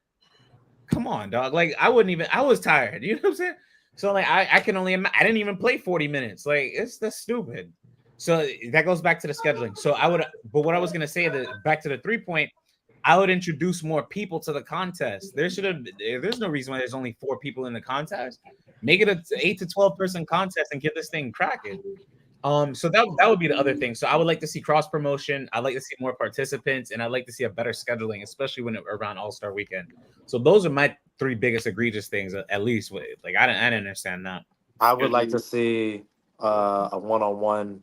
Come on, dog. Like, I was tired. You know what I'm saying? So, like, I can only imagine. I didn't even play 40 minutes. Like, that's stupid. So that goes back to the scheduling. So but what I was going to say, back to the 3-point, I would introduce more people to the contest. There's no reason why there's only 4 people in the contest. Make it an 8 to 12 person contest and get this thing cracking. So that would be the other thing. So I would like to see cross promotion. I'd like to see more participants, and I'd like to see a better scheduling, especially when around All-Star Weekend. So those are my 3 biggest egregious things, at least. Like I didn't understand that. I would like to see a one-on-one,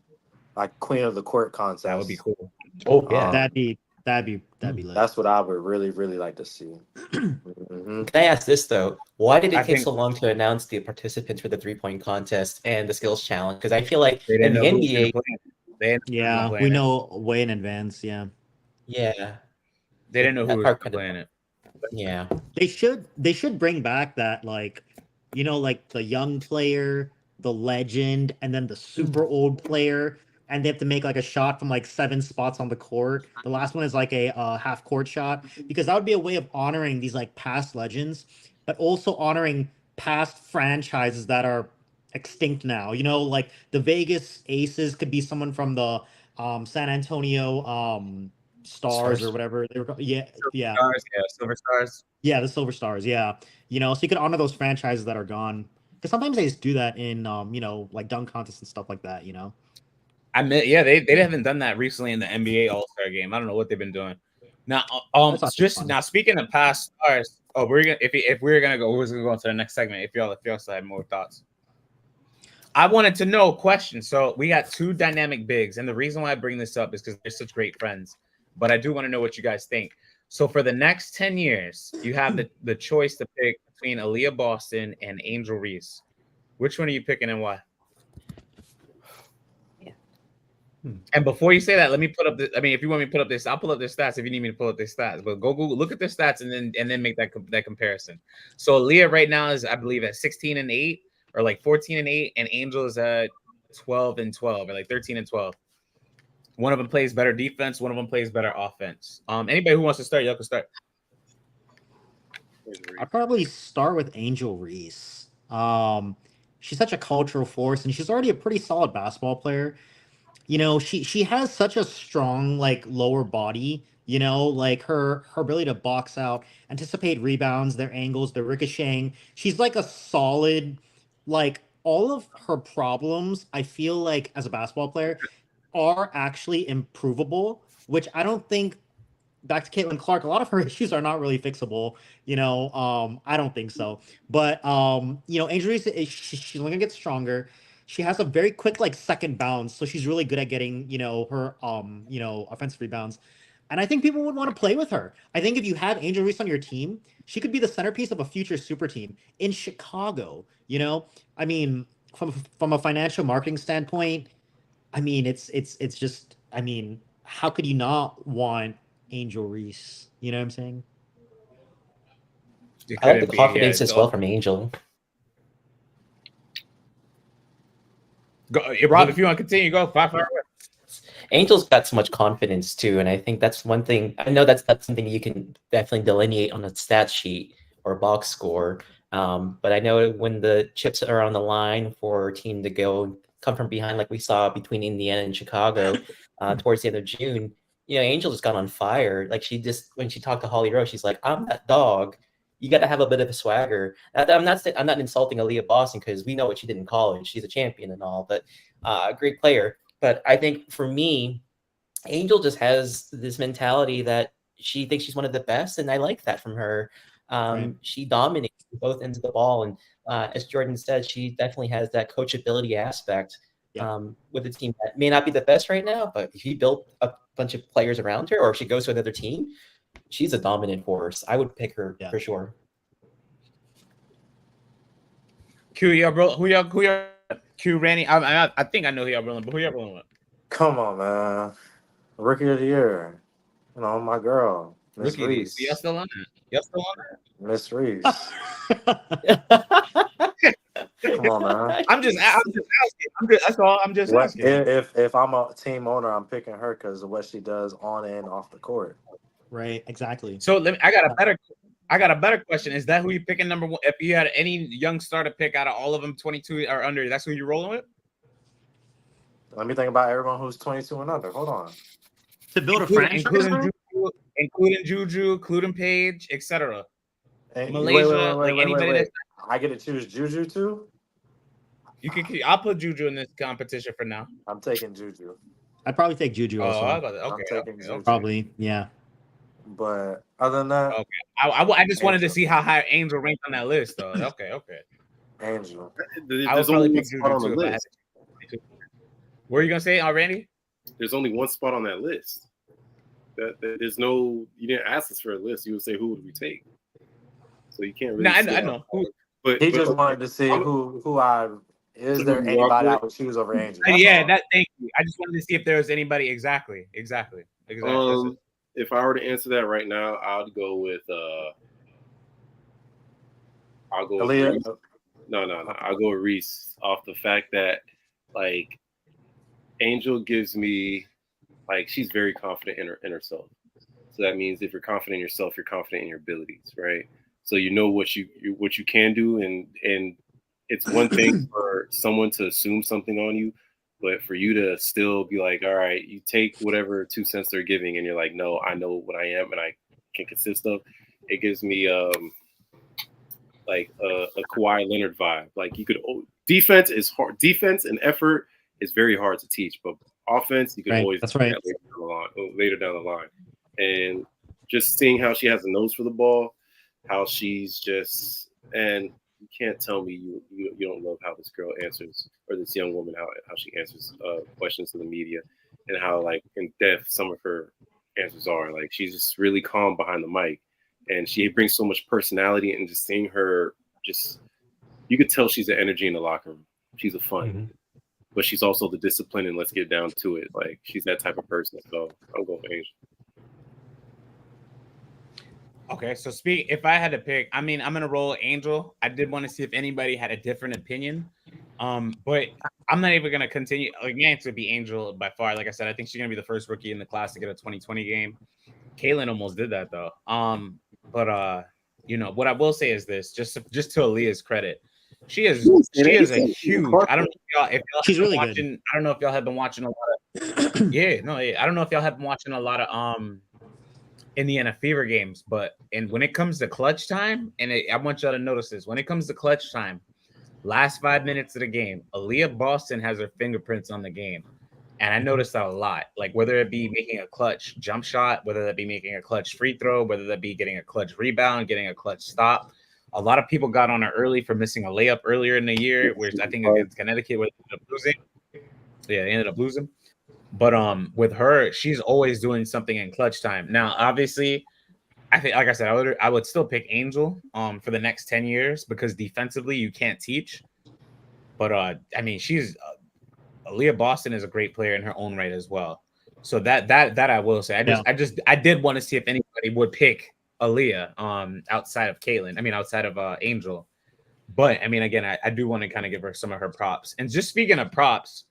like Queen of the Court contest. That would be cool. Oh yeah, that'd be lit. That's what I would really, really like to see. Mm-hmm. Can I ask this though? Why did it take so long to announce the participants for the 3-point contest and the skills challenge? Because I feel like in the NBA, we know way in advance. Yeah, they didn't know who was playing it. Yeah, they should bring back that, like, like the young player, the legend, and then the super old player. and they have to make like a shot from like 7 spots on the court. The last one is like a half court shot, because that would be a way of honoring these like past legends, but also honoring past franchises that are extinct now. You know, like the Vegas Aces could be someone from the San Antonio Stars or whatever they were called. Yeah, yeah, Silver Stars. yeah, the Silver Stars. Yeah, you know, so you could honor those franchises that are gone. Because sometimes they just do that in you know, like dunk contests and stuff like that. You know. Yeah, they haven't done that recently in the NBA All-Star game. I don't know what they've been doing. Now, now speaking of past stars, if we're gonna go, we're gonna go into the next segment. If y'all still have more thoughts, I wanted to know a question. So we got 2 dynamic bigs, and the reason why I bring this up is because they're such great friends. But I do want to know what you guys think. So for the next 10 years, you have the choice to pick between Aliyah Boston and Angel Reese. Which one are you picking and why? And before you say that, let me put up if you want me to put up this, I'll pull up their stats if you need me to pull up their stats. But go Google, look at their stats, and then make that comparison. So Aliyah right now is, I believe, at 16-8 or like 14-8, and Angel is at 12-12 or like 13-12. One of them plays better defense. One of them plays better offense. Anybody who wants to start, y'all can start. I'd probably start with Angel Reese. She's such a cultural force, and she's already a pretty solid basketball player. You know, she has such a strong like lower body. You know, like her ability to box out, anticipate rebounds, their angles, their ricocheting. She's like a solid, like all of her problems. I feel like as a basketball player are actually improvable, which I don't think. Back to Caitlin Clark, a lot of her issues are not really fixable. You know, I don't think so. But you know, Angel Reese, she's only gonna get stronger. She has a very quick like second bounce, so she's really good at getting, you know, her you know, offensive rebounds. And I think people would want to play with her. I think if you had Angel Reese on your team, she could be the centerpiece of a future super team in Chicago. You know, I mean, from a financial marketing standpoint, I mean, it's just, I mean, how could you not want Angel Reese? You know what I'm saying? I like the confidence as well from Angel. Go, Rob, if you want to continue, go. Fire. Angel's got so much confidence too, and I think that's one thing. I know that's something you can definitely delineate on a stat sheet or a box score. But I know when the chips are on the line for a team to come from behind, like we saw between Indiana and Chicago towards the end of June, you know, Angel just got on fire. Like when she talked to Holly Rowe, she's like, "I'm that dog. You got to have a bit of a swagger." I'm not insulting Aliyah Boston because we know what she did in college. She's a champion and all, but a great player. But I think for me, Angel just has this mentality that she thinks she's one of the best, and I like that from her. Right. She dominates both ends of the ball, and as Jordan said, she definitely has that coachability aspect with a team that may not be the best right now, but if you build a bunch of players around her, or if she goes to another team, she's a dominant force. I would pick her for sure. Q, y'all, bro. Who y'all? Q, Randy. I think I know who y'all rolling, but who y'all rolling with? Come on, man. Rookie of the year. You know, my girl, Miss Reese. Y'all still on that? Miss Reese. Come on, man. I'm just asking. That's all. I'm just asking. If I'm a team owner, I'm picking her because of what she does on and off the court. Right. Exactly. So I got a better question. Is that who you picking number one? If you had any young star to pick out of all of them, 22 or under, that's who you're rolling with? Let me think about everyone who's 22 and under. Hold on. To build a franchise, including Juju, including Paige, etc. Malaysia, wait. I get to choose Juju too? I'll put Juju in this competition for now. I'm taking Juju. I'd probably take Juju also. I'm taking Juju. Probably, yeah. But other than that, okay. I just wanted to see how high Angel ranked on that list, though. Okay. Angel. I would probably pick Juju on the list. What are you gonna say, Randy? There's only one spot on that list. There's no. You didn't ask us for a list. You would say, who would we take? So you can't really. No, I know. But he just wanted to see who I. Is there anybody I would choose over Angel? Thank you. I just wanted to see if there was anybody. Exactly. If I were to answer that right now, I'd go with. I'll go. Aliyah. With Reese. No. I'll go with Reese off the fact that, like, Angel gives me like she's very confident in herself. So that means if you're confident in yourself, you're confident in your abilities, right? So you know what you can do, and it's one thing for someone to assume something on you, but for you to still be like, all right, you take whatever 2 cents they're giving, and you're like, no, I know what I am and I can consist of. It gives me like a Kawhi Leonard vibe. Like you could defense is hard. Defense and effort is very hard to teach, but offense you can always that's right. Later down the line. And just seeing how she has a nose for the ball, how she's just, and you can't tell me you don't love how this girl answers, or this young woman how she answers questions to the media, and how like in depth some of her answers are. Like she's just really calm behind the mic, and she brings so much personality, and just seeing her, just you could tell she's the energy in the locker room. She's a fun, but she's also the discipline, and let's get down to it. Like she's that type of person. So I'm going for Angel. Okay, so if I had to pick, I mean, I'm gonna roll Angel. I did want to see if anybody had a different opinion, but I'm not even gonna continue. Again, to be Angel by far. Like I said, I think she's gonna be the first rookie in the class to get a 2020 game. Kaylin almost did that though. But you know what I will say is this: just to Aliyah's credit, she is a huge. I don't know if y'all she's really watching. good. I don't know if y'all have been watching a lot of. I don't know if y'all have been watching a lot of Indiana Fever games, but when it comes to clutch time, I want y'all to notice this: when it comes to clutch time, last 5 minutes of the game, Aliyah Boston has her fingerprints on the game, and I noticed that a lot. Like whether it be making a clutch jump shot, whether that be making a clutch free throw, whether that be getting a clutch rebound, getting a clutch stop. A lot of people got on her early for missing a layup earlier in the year, which I think against Connecticut, where they ended up losing. Yeah, they ended up losing. But with her, she's always doing something in clutch time. Now, obviously, I think, like I said, I would still pick Angel for the next 10 years because defensively you can't teach. But I mean, she's Aliyah Boston is a great player in her own right as well. So that I will say. I did want to see if anybody would pick Aliyah outside of Caitlin. I mean, outside of Angel. But I mean, again, I do want to kind of give her some of her props. And just speaking of props,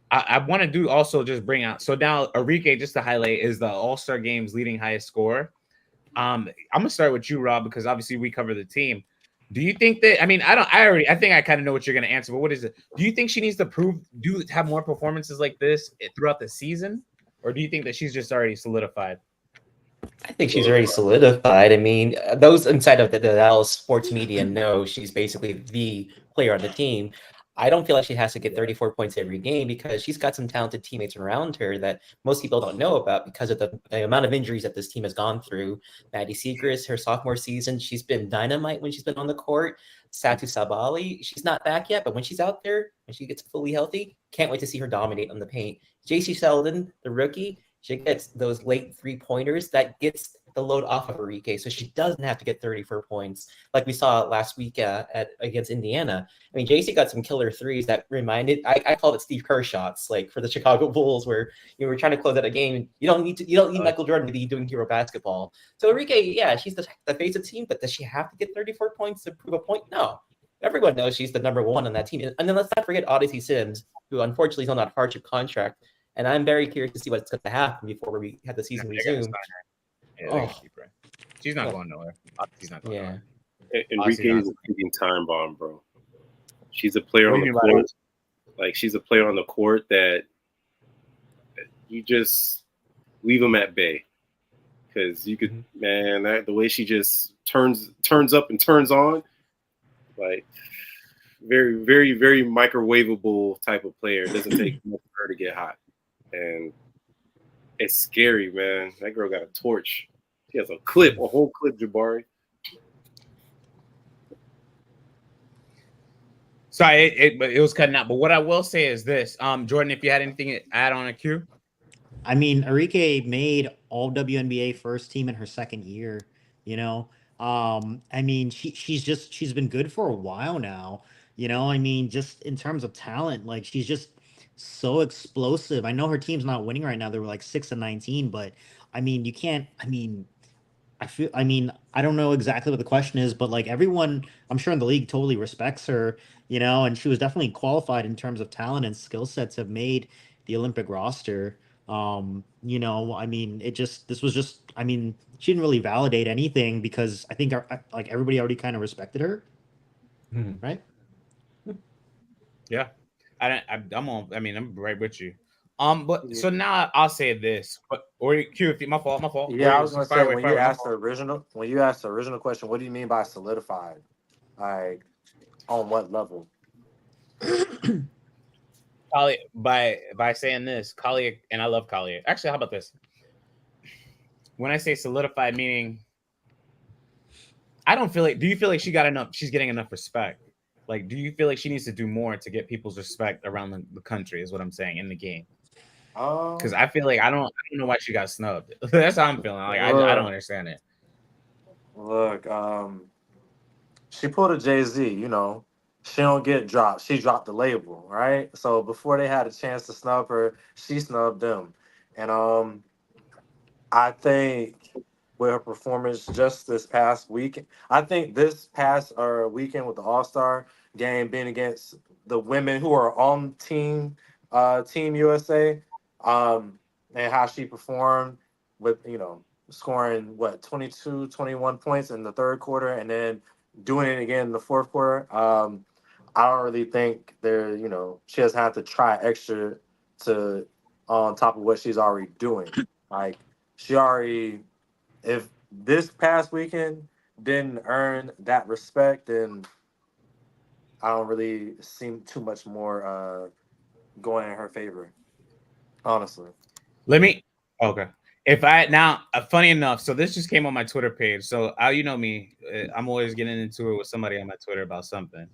I want to do also just bring out. So now Arike, just to highlight, is the All-Star Game's leading highest scorer. I'm gonna start with you, Rob, because obviously we cover the team. Do you think that? I mean, I think I kind of know what you're gonna answer, but what is it? Do you think she needs to have more performances like this throughout the season, or do you think that she's just already solidified? I think she's already solidified. I mean, those inside of the Dallas sports media know she's basically the player on the team. I don't feel like she has to get 34 points every game because she's got some talented teammates around her that most people don't know about because of the amount of injuries that this team has gone through. Maddie Siegrist, her sophomore season, she's been dynamite when she's been on the court. Satu Sabali, she's not back yet, but when she's out there, when she gets fully healthy, can't wait to see her dominate on the paint. JC Sheldon, the rookie, she gets those late 3-pointers that gets the load off of Arike, so she doesn't have to get 34 points like we saw last week against Indiana. I mean, JC got some killer threes that reminded. I called it Steve Kerr shots, like for the Chicago Bulls, where you were trying to close out a game. You don't need Michael Jordan to be doing hero basketball. So Arike, yeah, she's the face of the team, but does she have to get 34 points to prove a point? No. Everyone knows she's the number one on that team. And then let's not forget Odyssey Sims, who unfortunately is on that hardship contract. And I'm very curious to see what's going to happen before we have the season resume. Yeah, she's not going nowhere. She's not going nowhere. Enrique is a ticking time bomb, bro. She's a player on the court. Like she's a player on the court that you just leave them at bay, because you could, the way she just turns up and turns on, like very, very, very microwavable type of player. It doesn't take much for her to get hot, and it's scary, man. That girl got a torch. She has a whole clip, Jabari. Sorry, it was cutting out. But what I will say is this, Jordan, if you had anything to add on a Q. I mean, Arike made all WNBA first team in her second year. You know, I mean, she's been good for a while now. You know, I mean, just in terms of talent, like she's just so explosive. I know her team's not winning right now. They were like 6-19, but I mean, you can't. I mean, I don't know exactly what the question is, but like everyone, I'm sure in the league totally respects her, you know, and she was definitely qualified in terms of talent and skill sets have made, the Olympic roster. You know, I mean, this was just, I mean, she didn't really validate anything because I think like everybody already kind of respected her, right? Yeah, I'm on. I mean, I'm right with you. But so now I'll say this. But or Q, if my fault, my fault. Yeah, I was gonna say Fire when you asked the original question, what do you mean by solidified? Like on what level? Kali, by saying this, Kali, and I love Kali. Actually, how about this? When I say solidified, meaning I don't feel like. Do you feel like she got enough? She's getting enough respect. Like, do you feel like she needs to do more to get people's respect around the country? Is what I'm saying in the game. Because I feel like I don't know why she got snubbed. That's how I'm feeling. Like I don't understand it. Look, she pulled a Jay-Z, you know. She don't get dropped. She dropped the label, right? So before they had a chance to snub her, she snubbed them. And I think with her performance just this past week, I think this past weekend with the All-Star game being against the women who are on Team USA, and how she performed with, you know, scoring what 22, 21 points in the third quarter and then doing it again in the fourth quarter. I don't really think you know, she doesn't have to try extra to on top of what she's already doing. Like she already, if this past weekend didn't earn that respect, then I don't really see too much more going in her favor, honestly. Let me. Okay. If I now, funny enough, so this just came on my Twitter page. So you know me, I'm always getting into it with somebody on my Twitter about something.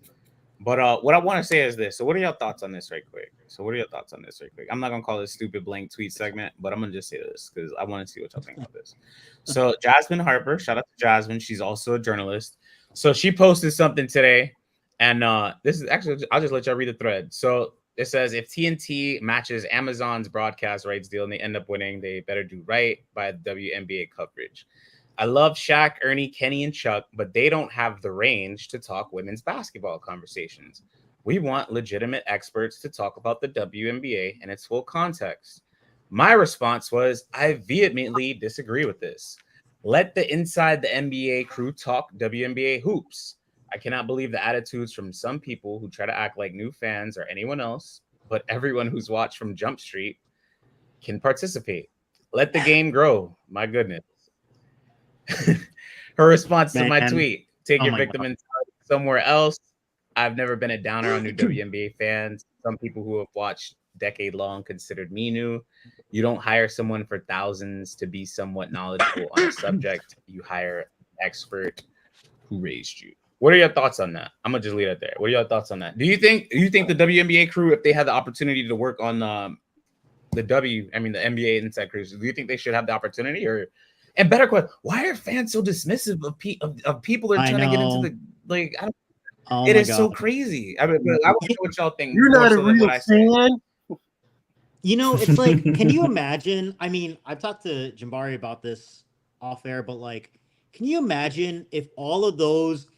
But what I want to say is this. So what are your thoughts on this right quick? I'm not gonna call this stupid blank tweet segment, but I'm gonna just say this because I want to see what y'all think about this. So Jasmine Harper, shout out to Jasmine. She's also a journalist. So she posted something today, and this is actually I'll just let y'all read the thread. So it says if TNT matches Amazon's broadcast rights deal and they end up winning, they better do right by WNBA coverage. I love Shaq, Ernie, Kenny, and Chuck, but they don't have the range to talk women's basketball conversations. We want legitimate experts to talk about the WNBA and its full context. My response was, I vehemently disagree with this. Let the inside the NBA crew talk WNBA hoops. I cannot believe the attitudes from some people who try to act like new fans or anyone else, but everyone who's watched from Jump Street can participate. Let the game grow. My goodness. Her response to my tweet: take your victim mentality somewhere else. I've never been a downer on new WNBA fans. Some people who have watched decade-long considered me new. You don't hire someone for thousands to be somewhat knowledgeable on a subject. You hire an expert who raised you. What are your thoughts on that? I'm gonna just leave it there. What are your thoughts on that? Do you think the WNBA crew, if they had the opportunity to work on the NBA inside crews, do you think they should have the opportunity? Or and better question, why are fans so dismissive of people that are trying to get into the like? It is so crazy. I mean, I want to know what y'all think. You're not a real fan. You know, it's like, can you imagine? I mean, I've talked to Jambari about this off air, but like, can you imagine if all of those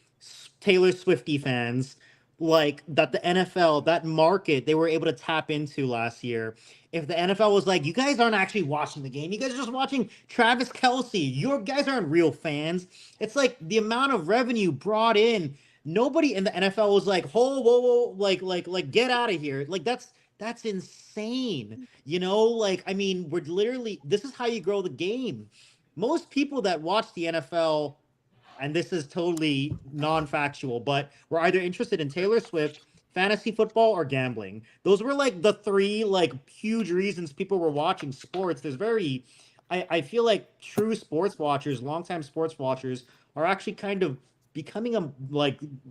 Taylor Swiftie fans, like that the NFL, that market they were able to tap into last year, if the NFL was like, you guys aren't actually watching the game, you guys are just watching Travis Kelce, you guys aren't real fans. It's like the amount of revenue brought in. Nobody in the NFL was like, whoa, like, get out of here. Like that's insane. You know, like, I mean, we're literally, this is how you grow the game. Most people that watch the NFL, and this is totally non-factual, but we're either interested in Taylor Swift, fantasy football, or gambling. Those were like the three like huge reasons people were watching sports. I feel like true sports watchers, longtime sports watchers, are actually kind of becoming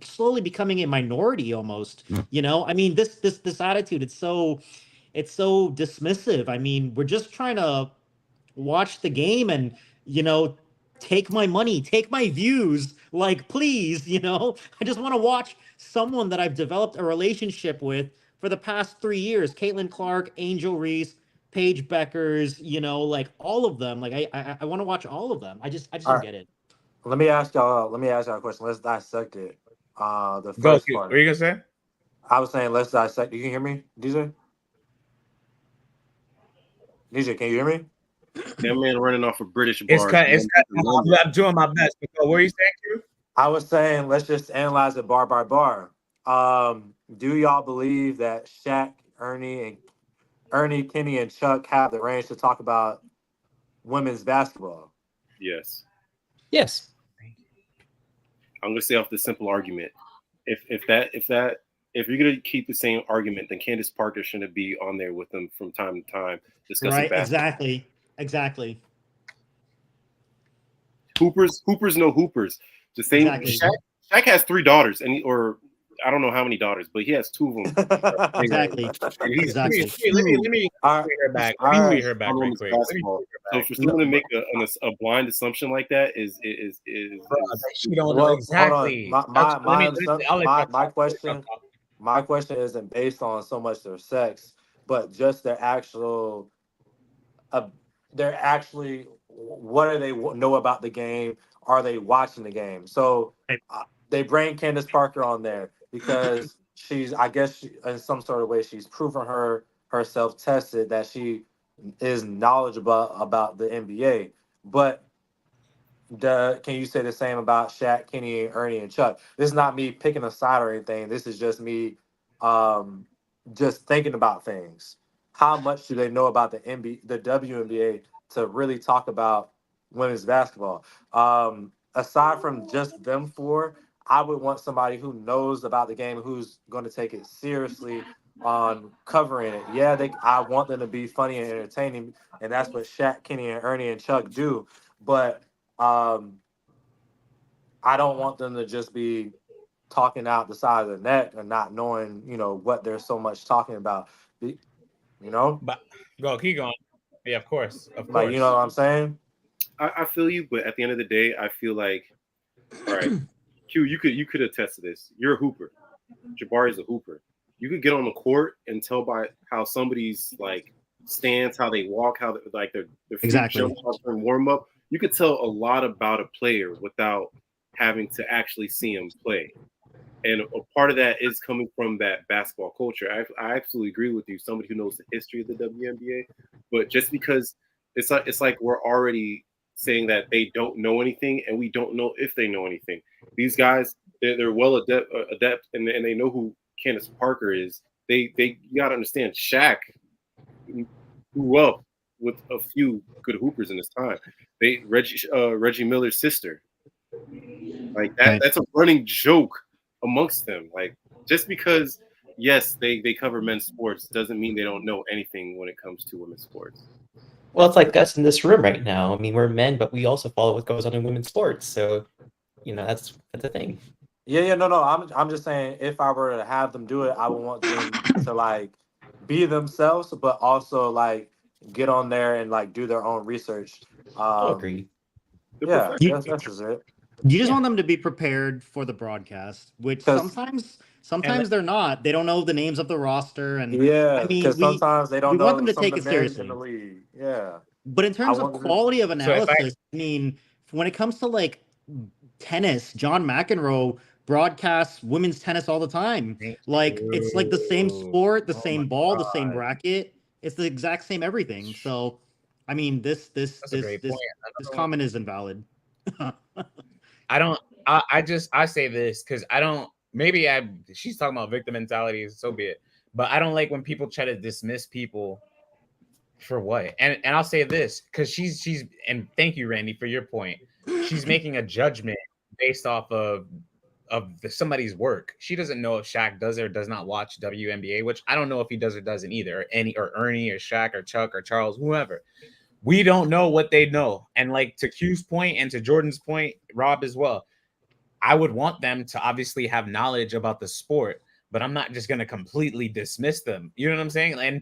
slowly becoming a minority almost. You know, I mean, this attitude, it's so dismissive. I mean, we're just trying to watch the game and, you know, take my money, take my views, like, please, you know. I just want to watch someone that I've developed a relationship with for the past 3 years. Caitlin Clark, Angel Reese, Paige Beckers, you know, like all of them. Like I want to watch all of them. I just don't get it. Let me ask y'all a question. Let's dissect it. The Go, first part. what are you gonna say? I was saying let's dissect. You can hear me, DJ? DJ, can you hear me? That man running off a British bar. It's I'm doing my best. What were you saying, Q? I was saying, let's just analyze it bar by bar. Do y'all believe that Shaq, Ernie, Kenny, and Chuck have the range to talk about women's basketball? Yes. Yes. I'm gonna say off the simple argument. If you're gonna keep the same argument, then Candace Parker shouldn't be on there with them from time to time discussing basketball. Exactly. Hoopers know hoopers. The same. Exactly. Shaq has 3 daughters, or I don't know how many daughters, but he has 2 of them. Exactly. Exactly. Let me her back. Let me her back real quick. So for someone to make a blind assumption like that is she don't know exactly. My question isn't based on so much their sex, but just their actually what do they know about the game? Are they watching the game? So they bring Candace Parker on there because I guess in some sort of way, she's proven herself tested that she is knowledgeable about the NBA. But can you say the same about Shaq, Kenny, Ernie, and Chuck? This is not me picking a side or anything. This is just me just thinking about things. How much do they know about the WNBA to really talk about women's basketball? Aside from just them 4, I would want somebody who knows about the game, who's going to take it seriously on covering it. Yeah, I want them to be funny and entertaining, and that's what Shaq, Kenny, and Ernie and Chuck do. But I don't want them to just be talking out the side of the neck and not knowing, what they're so much talking about. But keep going. Yeah, of course. Like, you know what I'm saying? I feel you, but at the end of the day, I feel like, all right, Q, you could attest to this. You're a hooper. Jabari's a hooper. You could get on the court and tell by how somebody's like stance, how they walk, how their feet jump off and warm up. You could tell a lot about a player without having to actually see him play. And a part of that is coming from that basketball culture. I absolutely agree with you. Somebody who knows the history of the WNBA, but just because it's like we're already saying that they don't know anything, and we don't know if they know anything. These guys, they're well adept, and they know who Candace Parker is. You gotta understand, Shaq grew up with a few good hoopers in his time. Reggie Miller's sister, like that. That's a running joke amongst them. Like, just because yes they cover men's sports doesn't mean they don't know anything when it comes to women's sports. Well, it's like us in this room right now. I mean, we're men, but we also follow what goes on in women's sports. So, that's the thing. Yeah, no. I'm just saying, if I were to have them do it, I would want them to like be themselves, but also like get on there and like do their own research. Agree. Yeah, that's just it. You just want them to be prepared for the broadcast, which sometimes they're not. They don't know the names of the roster, and because sometimes they don't know. We want them to take it seriously in the league. Yeah, but in terms of quality of analysis, I mean, when it comes to like tennis, John McEnroe broadcasts women's tennis all the time. Like, it's like the same sport, the same ball, the same racket. It's the exact same everything. So, I mean, this comment is invalid. I say this because she's talking about victim mentality, so be it. But I don't like when people try to dismiss people for what. And I'll say this because she's and thank you, Randy, for your point. She's making a judgment based off of somebody's work. She doesn't know if Shaq does or does not watch WNBA, which I don't know if he does or doesn't either, or Ernie or Shaq or Chuck or Charles, whoever. We don't know what they know. And like to Q's point and to Jordan's point, Rob as well, I would want them to obviously have knowledge about the sport, but I'm not just going to completely dismiss them. You know what I'm saying? And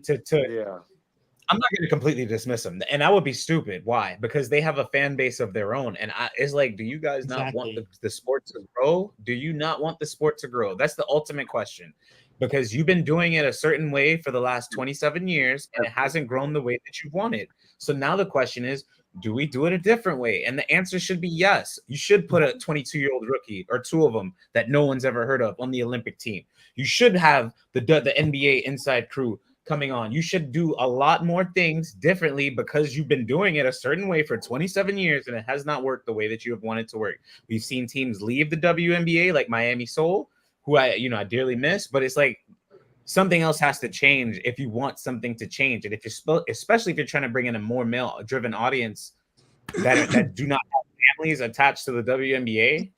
I'm not going to completely dismiss them. And that would be stupid. Why? Because they have a fan base of their own. And it's like, do you guys not want the sport to grow? Do you not want the sport to grow? That's the ultimate question. Because you've been doing it a certain way for the last 27 years, and it hasn't grown the way that you wanted. So now the question is, do we do it a different way? And the answer should be yes. You should put a 22-year-old rookie or 2 of them that no one's ever heard of on the Olympic team. You should have the NBA inside crew coming on. You should do a lot more things differently because you've been doing it a certain way for 27 years and it has not worked the way that you have wanted to work. We've seen teams leave the WNBA like Miami Soul, who I dearly miss, but it's like something else has to change if you want something to change. And if you're especially if you're trying to bring in a more male-driven audience that do not have families attached to the WNBA,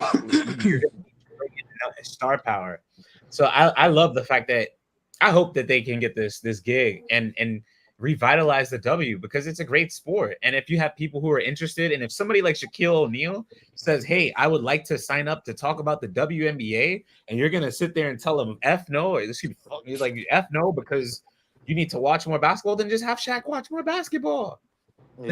you're going to bring in star power. So I love the fact that I hope that they can get this gig and revitalize the W because it's a great sport. And if you have people who are interested, and if somebody like Shaquille O'Neal says, "Hey, I would like to sign up to talk about the WNBA," and you're gonna sit there and tell them F no, or he's like F no because you need to watch more basketball, then just have Shaq watch more basketball. Yeah.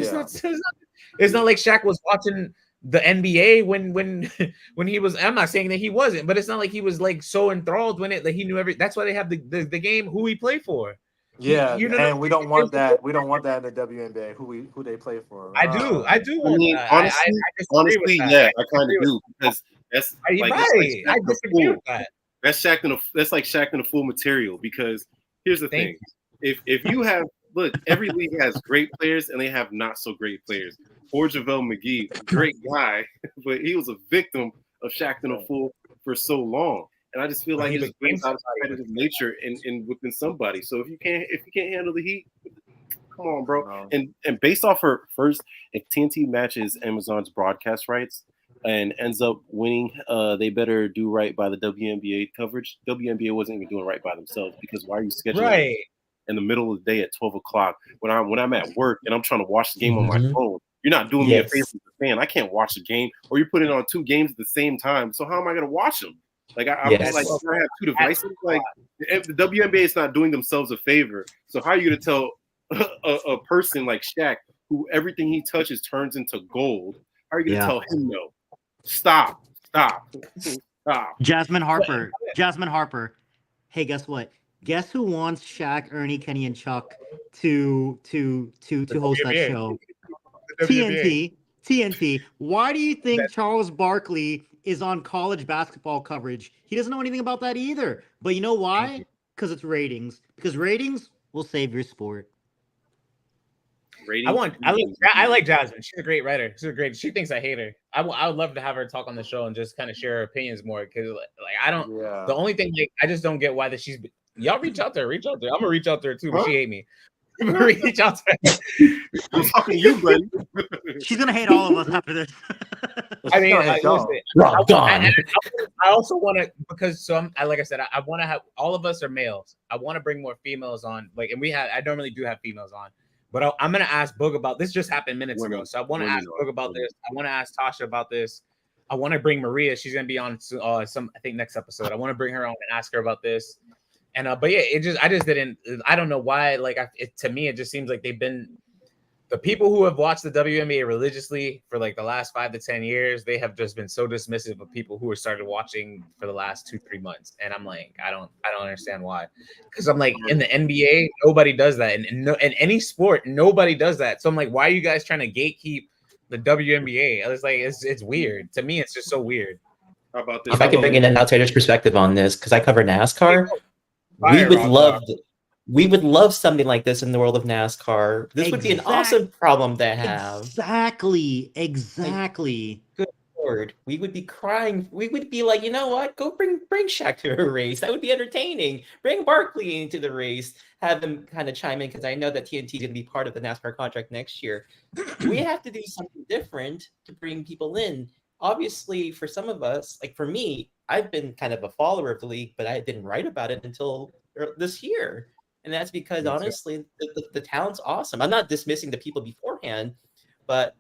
It's not like Shaq was watching the NBA when he was. I'm not saying that he wasn't, but it's not like he was like so enthralled when it like he knew that's why they have the game who he played for. Yeah, and we don't want that. We don't want that in the WNBA. Who they play for? I do. I mean, honestly, yeah, I kind of do because that's like, right. I disagree with that. That's like Shaq in the full material. Because here's the thing: if you have every league has great players and they have not so great players. Poor JaVale McGee, great guy, but he was a victim of Shaq in the full for so long. And I just feel like it's brings out competitive nature in within somebody. So if you can't handle the heat, come on, bro. No. And based off her first, if TNT matches Amazon's broadcast rights and ends up winning, they better do right by the WNBA coverage. WNBA wasn't even doing right by themselves because why are you scheduling in the middle of the day at 12 o'clock when I'm at work and I'm trying to watch the game on my phone? You're not doing me a favor as a fan. I can't watch the game, or you're putting on two games at the same time. So how am I going to watch them? Like I like I have two devices. Like if the WNBA is not doing themselves a favor, so how are you going to tell a person like Shaq, who everything he touches turns into gold? How are you going to tell him no? Stop. Jasmine Harper. Hey, guess what? Guess who wants Shaq, Ernie, Kenny, and Chuck to host that show? TNT. Why do you think Charles Barkley is on college basketball coverage? He doesn't know anything about that either. But you know why? Because it's ratings. Because ratings will save your sport. I like Jasmine. She's a great writer. She thinks I hate her. I would love to have her talk on the show and just kind of share her opinions more. Because like I don't. Yeah. The only thing I just don't get why that she's. Y'all reach out there. I'm gonna reach out there too, but she hate me. Reach out to her. I'm talking to you, buddy. She's gonna hate all of us after this. I mean, I also want to because like I said, I want to have all of us are males. I want to bring more females on. Like, and I normally do have females on, but I'm gonna ask Boog about this. Just happened minutes ago, so I want to ask Boog about this. I want to ask Tasha about this. I want to bring Maria. She's gonna be on I think next episode. I want to bring her on and ask her about this. And but yeah, I just didn't. I don't know why. Like to me, it just seems like they've been the people who have watched the WNBA religiously for like the last 5 to 10 years. They have just been so dismissive of people who have started watching for the last 2-3 months. And I'm like, I don't understand why. Because I'm like in the NBA, nobody does that, and in any sport, nobody does that. So I'm like, why are you guys trying to gatekeep the WNBA? It's like it's weird to me. It's just so weird. How about this? If I can bring in an outsider's perspective on this, because I cover NASCAR. We would love something like this in the world of NASCAR. This would be an awesome problem to have. Exactly. Good Lord. We would be crying. We would be like, you know what? Go bring Shaq to a race. That would be entertaining. Bring Barkley into the race. Have them kind of chime in because I know that TNT is going to be part of the NASCAR contract next year. We have to do something different to bring people in. Obviously, for some of us, like for me, I've been kind of a follower of the league, but I didn't write about it until this year. And that's because, honestly, the talent's awesome. I'm not dismissing the people beforehand, but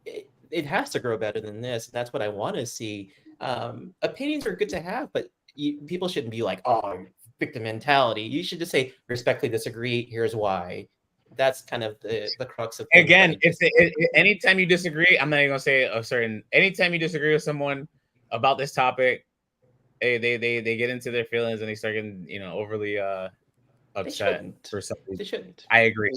it has to grow better than this. And that's what I want to see. Opinions are good to have, but people shouldn't be like, oh, victim mentality. You should just say, respectfully disagree. Here's why. That's kind of the crux of things. Again, anytime you disagree, I'm not even going to say a certain, anytime you disagree with someone about this topic, they get into their feelings and they start getting, overly upset for something. They shouldn't. I agree.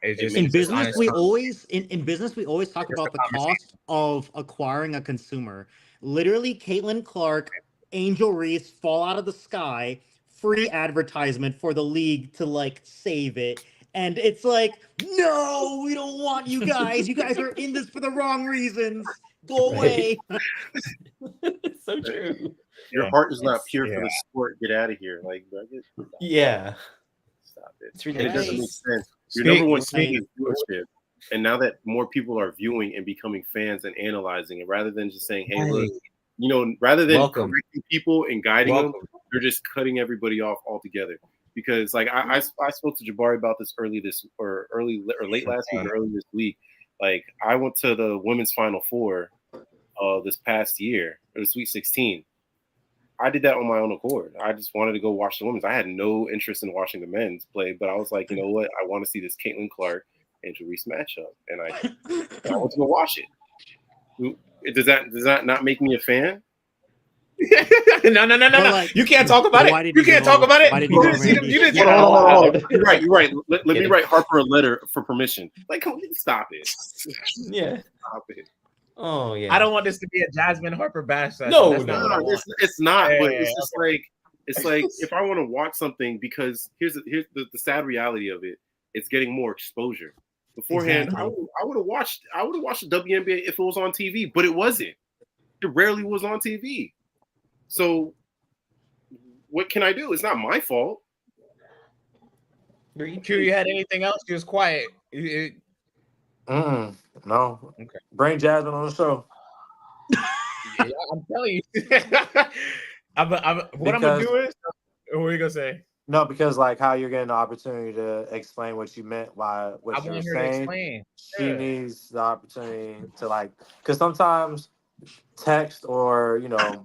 In business, we always talk about the cost of acquiring a consumer. Literally, Caitlin Clark, Angel Reese fall out of the sky free advertisement for the league to like save it. And it's like, no, we don't want you guys. You guys are in this for the wrong reasons. Go away. It's so true. Your heart is not pure for the sport. Get out of here. Like, Yeah. Stop it. It's And it doesn't make ridiculous. sense. Your number one thing is viewership. And now that more people are viewing and becoming fans and analyzing it, rather than just saying, hey, look, you know, rather than correcting people and guiding them, they're just cutting everybody off altogether. Because like I spoke to Jabari about this late last week or early this week. Like I went to the women's Final Four this past year, or the Sweet 16. I did that on my own accord. I just wanted to go watch the women's. I had no interest in watching the men's play, but I was like, you know what? I want to see this Caitlin Clark Angel Reese matchup, and I want to go watch it. Does that not make me a fan? No. Like, you can't talk about it. You can't talk about it. You didn't see that. You're right. Let me write Harper a letter for permission. Like, come on, stop it. Yeah. Stop it. Oh yeah. I don't want this to be a Jasmine Harper bash session. No, it's not. But it's just like if I want to watch something, because here's the sad reality of it. It's getting more exposure. Beforehand, exactly. I would have watched the WNBA if it was on TV, but it wasn't. It rarely was on TV. So what can I do? It's not my fault. Q, you had anything else? You was quiet. No. Okay. Bring Jasmine on the show. Yeah, I'm telling you. What I'm gonna do is, what are you gonna say? No, because like how you're getting the opportunity to explain what you meant by what you were saying. She needs the opportunity to like, because sometimes text or a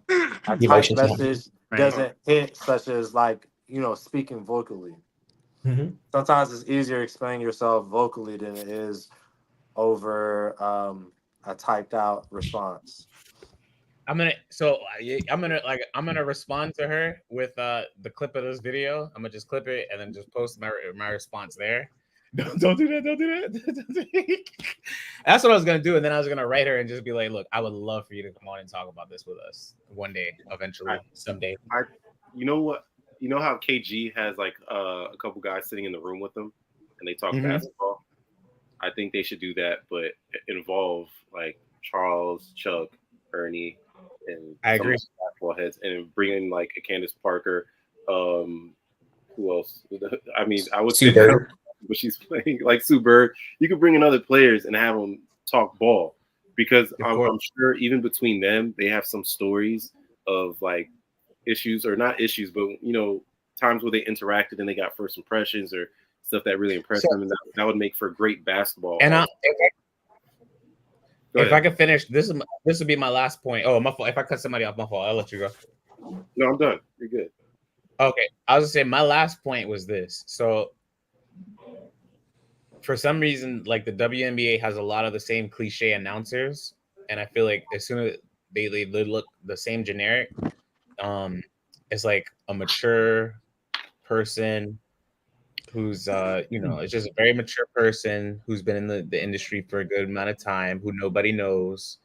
typed message doesn't hit, such as like speaking vocally. Mm-hmm. Sometimes it's easier explaining yourself vocally than it is over a typed out response. I'm gonna respond to her with the clip of this video. I'm gonna just clip it and then just post my response there. Don't do that. That's what I was gonna do, and then I was gonna write her and just be like, "Look, I would love for you to come on and talk about this with us one day, eventually, someday." You know what? You know how KG has like a couple guys sitting in the room with them, and they talk basketball. I think they should do that, but involve like Charles, Chuck, Ernie, and I agree. Basketball heads, and bring in like a Candace Parker. Who else? I mean, I would say that, but she's playing like Sue Bird. You could bring in other players and have them talk ball, because I'm sure even between them, they have some stories of like issues, or not issues, but times where they interacted and they got first impressions or stuff that really impressed them, and that would make for great basketball. And if I could finish, this would be my last point. Oh, my fault. If I cut somebody off, my fault. I'll let you go. No, I'm done. You're good. Okay, I was gonna say my last point was this. So, for some reason, like the WNBA has a lot of the same cliche announcers, and I feel like as soon as they look the same generic, it's like a mature person who's it's just a very mature person who's been in the industry for a good amount of time, who nobody knows,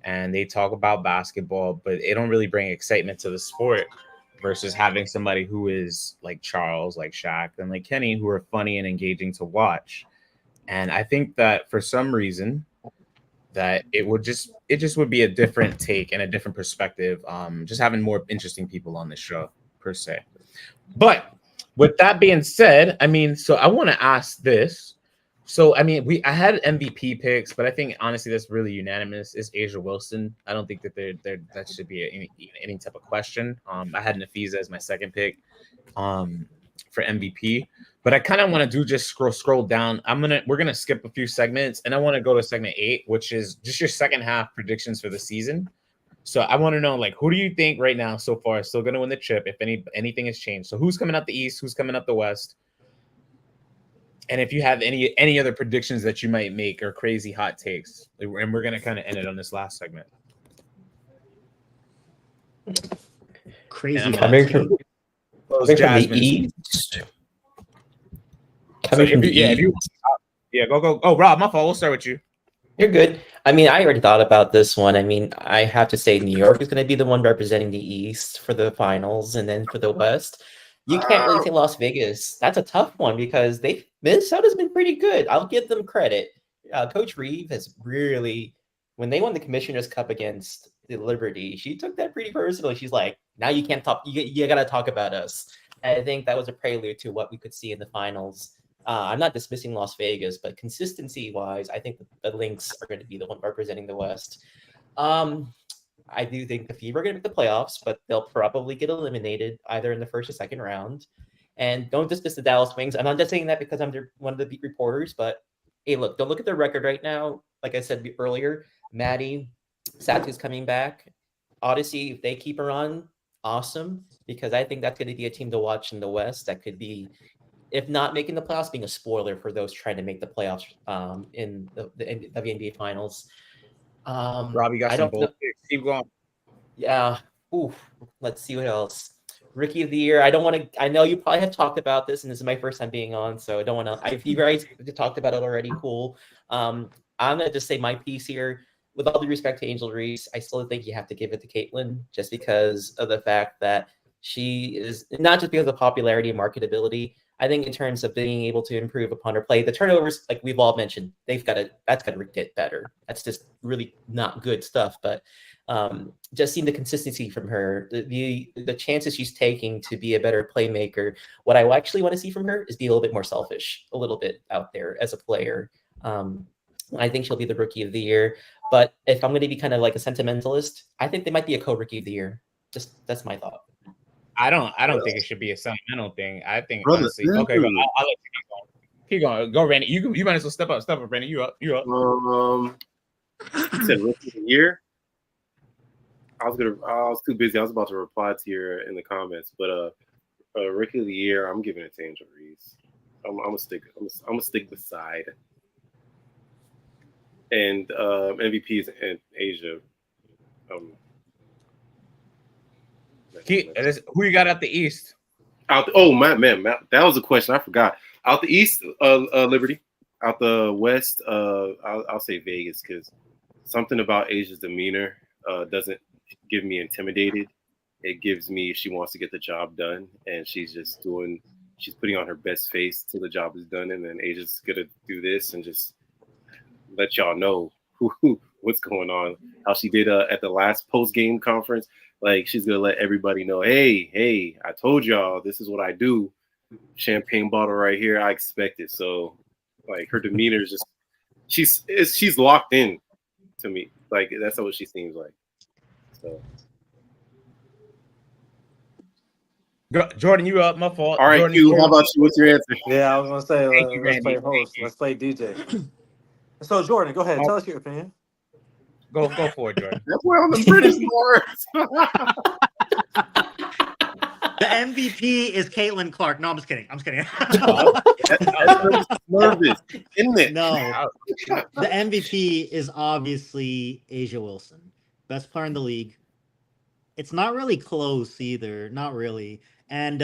and they talk about basketball, but they don't really bring excitement to the sport, versus having somebody who is like Charles, like Shaq, and like Kenny, who are funny and engaging to watch. And I think that for some reason that it just would be a different take and a different perspective, just having more interesting people on the show per se. But with that being said, I mean, so I want to ask this. So, I mean, I had MVP picks, but I think honestly that's really unanimous. It's Angel Wilson. I don't think that that should be any type of question. I had Nafisa as my second pick for MVP, but I kind of want to do just scroll down. We're gonna skip a few segments, and I want to go to segment 8, which is just your second half predictions for the season. So I want to know, like, who do you think right now so far is still going to win the chip, if anything has changed? So who's coming out the East? Who's coming out the West? And if you have any other predictions that you might make or crazy hot takes, and we're going to kind of end it on this last segment. Crazy. Coming from the East. Go. Oh, Rob, my fault. We'll start with you. You're good. I mean, I already thought about this one. I mean, I have to say New York is going to be the one representing the East for the finals, and then for the West, You can't really say Las Vegas. That's a tough one because Minnesota's been pretty good. I'll give them credit. Coach Reeve has really, when they won the Commissioner's Cup against the Liberty, she took that pretty personally. She's like, now you can't talk. You got to talk about us. And I think that was a prelude to what we could see in the finals. I'm not dismissing Las Vegas, but consistency-wise, I think the Lynx are going to be the one representing the West. I do think the Fever are going to make the playoffs, but they'll probably get eliminated either in the first or second round. And don't dismiss the Dallas Wings. I'm not just saying that because I'm one of the beat reporters, but hey, look, don't look at their record right now. Like I said earlier, Maddie, Satu's coming back. Odyssey, if they keep her on, awesome, because I think that's going to be a team to watch in the West that could be, if not making the playoffs, being a spoiler for those trying to make the playoffs in the WNBA finals. Rob, you got some bullshit. Keep going. Yeah. Ooh. Let's see what else. Rookie of the year. I don't want to. I know you probably have talked about this, and this is my first time being on, so I don't want to. If you guys talked about it already, cool. I'm gonna just say my piece here. With all due respect to Angel Reese, I still think you have to give it to Caitlin, just because of the fact that she is not just because of popularity and marketability. I think in terms of being able to improve upon her play, the turnovers, like we've all mentioned, that's got to get better. That's just really not good stuff. But just seeing the consistency from her, the chances she's taking to be a better playmaker. What I actually want to see from her is be a little bit more selfish, a little bit out there as a player. I think she'll be the rookie of the year. But if I'm going to be kind of like a sentimentalist, I think they might be a co-rookie of the year. Just that's my thought. I don't think it should be a sentimental thing. I think honestly, okay, I'll let you keep going. Go, Randy. You might as well step up, Randy. You up. You said rookie of the year. I was too busy. I was about to reply to you in the comments, but rookie of the year, I'm giving it to Angel Reese. I'm gonna stick beside. And MVP is in Asia. Who you got out the East? Man, that was a question I forgot. Out the East, Liberty. Out the West, I'll say Vegas, because something about Asia's demeanor doesn't give me intimidated. It gives me she wants to get the job done, and she's putting on her best face till the job is done, and then Asia's gonna do this and just let y'all know what's going on. How she did at the last post-game conference. Like, she's going to let everybody know, hey, I told y'all this is what I do. Champagne bottle right here. I expect it. So, like, her demeanor is just, she's locked in to me. Like, that's what she seems like. So. Jordan, you up? My fault. All right, Jordan, Q, how about you? What's your answer? Yeah, I was going to say, you, let's play host. Let's play DJ. So, Jordan, go ahead. Tell us your opinion. Go for it, Jordan. That's where on the British words. The MVP is Caitlin Clark. No, I'm just kidding. Nervous, isn't it? No. The MVP is obviously A'ja Wilson. Best player in the league. It's not really close either. Not really. And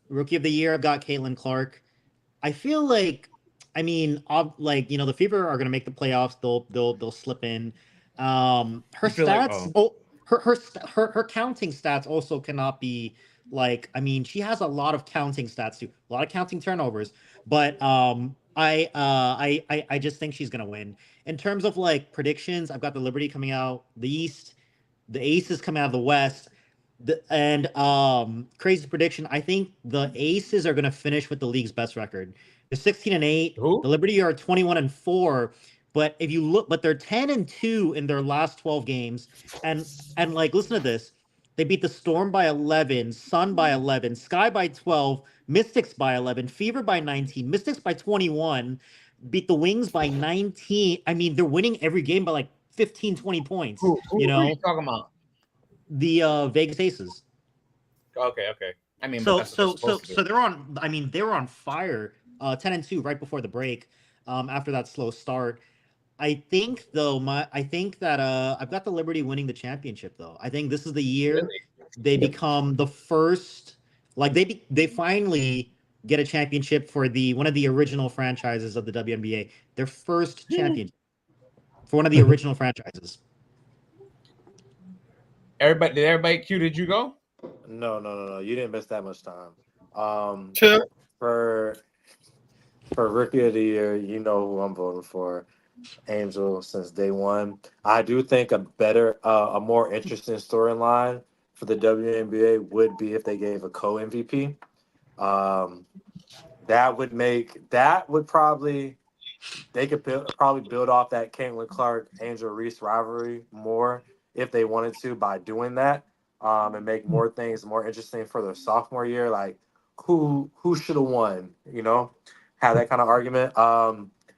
rookie of the year, I've got Caitlin Clark. I feel like, the Fever are going to make the playoffs. They'll slip in. Her stats, her counting stats also cannot be she has a lot of counting stats too, a lot of counting turnovers. But I just think she's going to win. In terms of predictions, I've got the Liberty coming out the East, the Aces coming out of the West. Crazy prediction. I think the Aces are going to finish with the league's best record. They're 16-8. Who? The Liberty are 21-4. But if you look, they're 10-2 in their last 12 games. And listen to this. They beat the Storm by 11, Sun by 11, Sky by 12, Mystics by 11, Fever by 19, Mystics by 21, beat the Wings by 19. I mean, they're winning every game by 15, 20 points. Who are you talking about? The Vegas Aces. Okay. I mean, so they're on. I mean, they were on fire. 10-2 right before the break. After that slow start, I think that I've got the Liberty winning the championship. Though I think this is the year they become the first. They finally get a championship for one of the original franchises of the WNBA. Their first championship for one of the original franchises. Did everybody Q? Did you go? No. You didn't miss that much time. Chill. For Rookie of the Year, you know who I'm voting for. Angel since day one. I do think a more interesting storyline for the WNBA would be if they gave a co-MVP. Um, that would probably they could probably build off that Caitlin Clark Angel Reese rivalry more if they wanted to by doing that, and make more things more interesting for their sophomore year. Like who should have won? Have that kind of argument.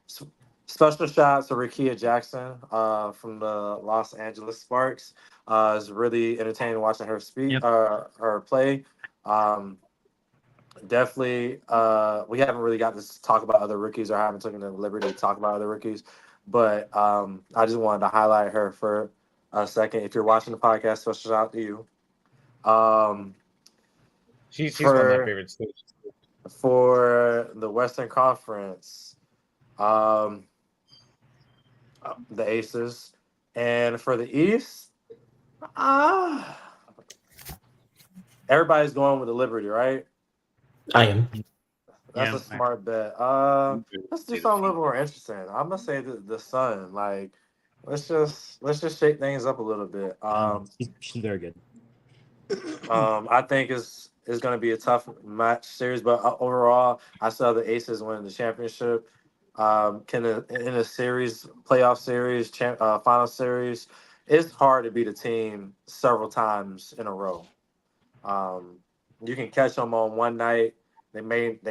S- Special shout out to Rickea Jackson from the Los Angeles Sparks. It's really entertaining watching her speak, Yep. her play. Um, Definitely, we haven't really got to talk about other rookies or haven't taken the liberty to talk about other rookies, but I just wanted to highlight her for a second. If you're watching the podcast, special shout out to you. She's one of my For favorites too. for the Western Conference, um, the Aces, and for the East, everybody's going with the Liberty, right? I am. That's Yeah. a smart bet. Let's do something a little more interesting. I'm gonna say the Sun. Like, let's just shake things up a little bit. She's very good. I think it's gonna be a tough match series, but overall, I saw the Aces winning the championship. In a series, playoff series, final series, it's hard to beat a team several times in a row. Um, you can catch them on one night. They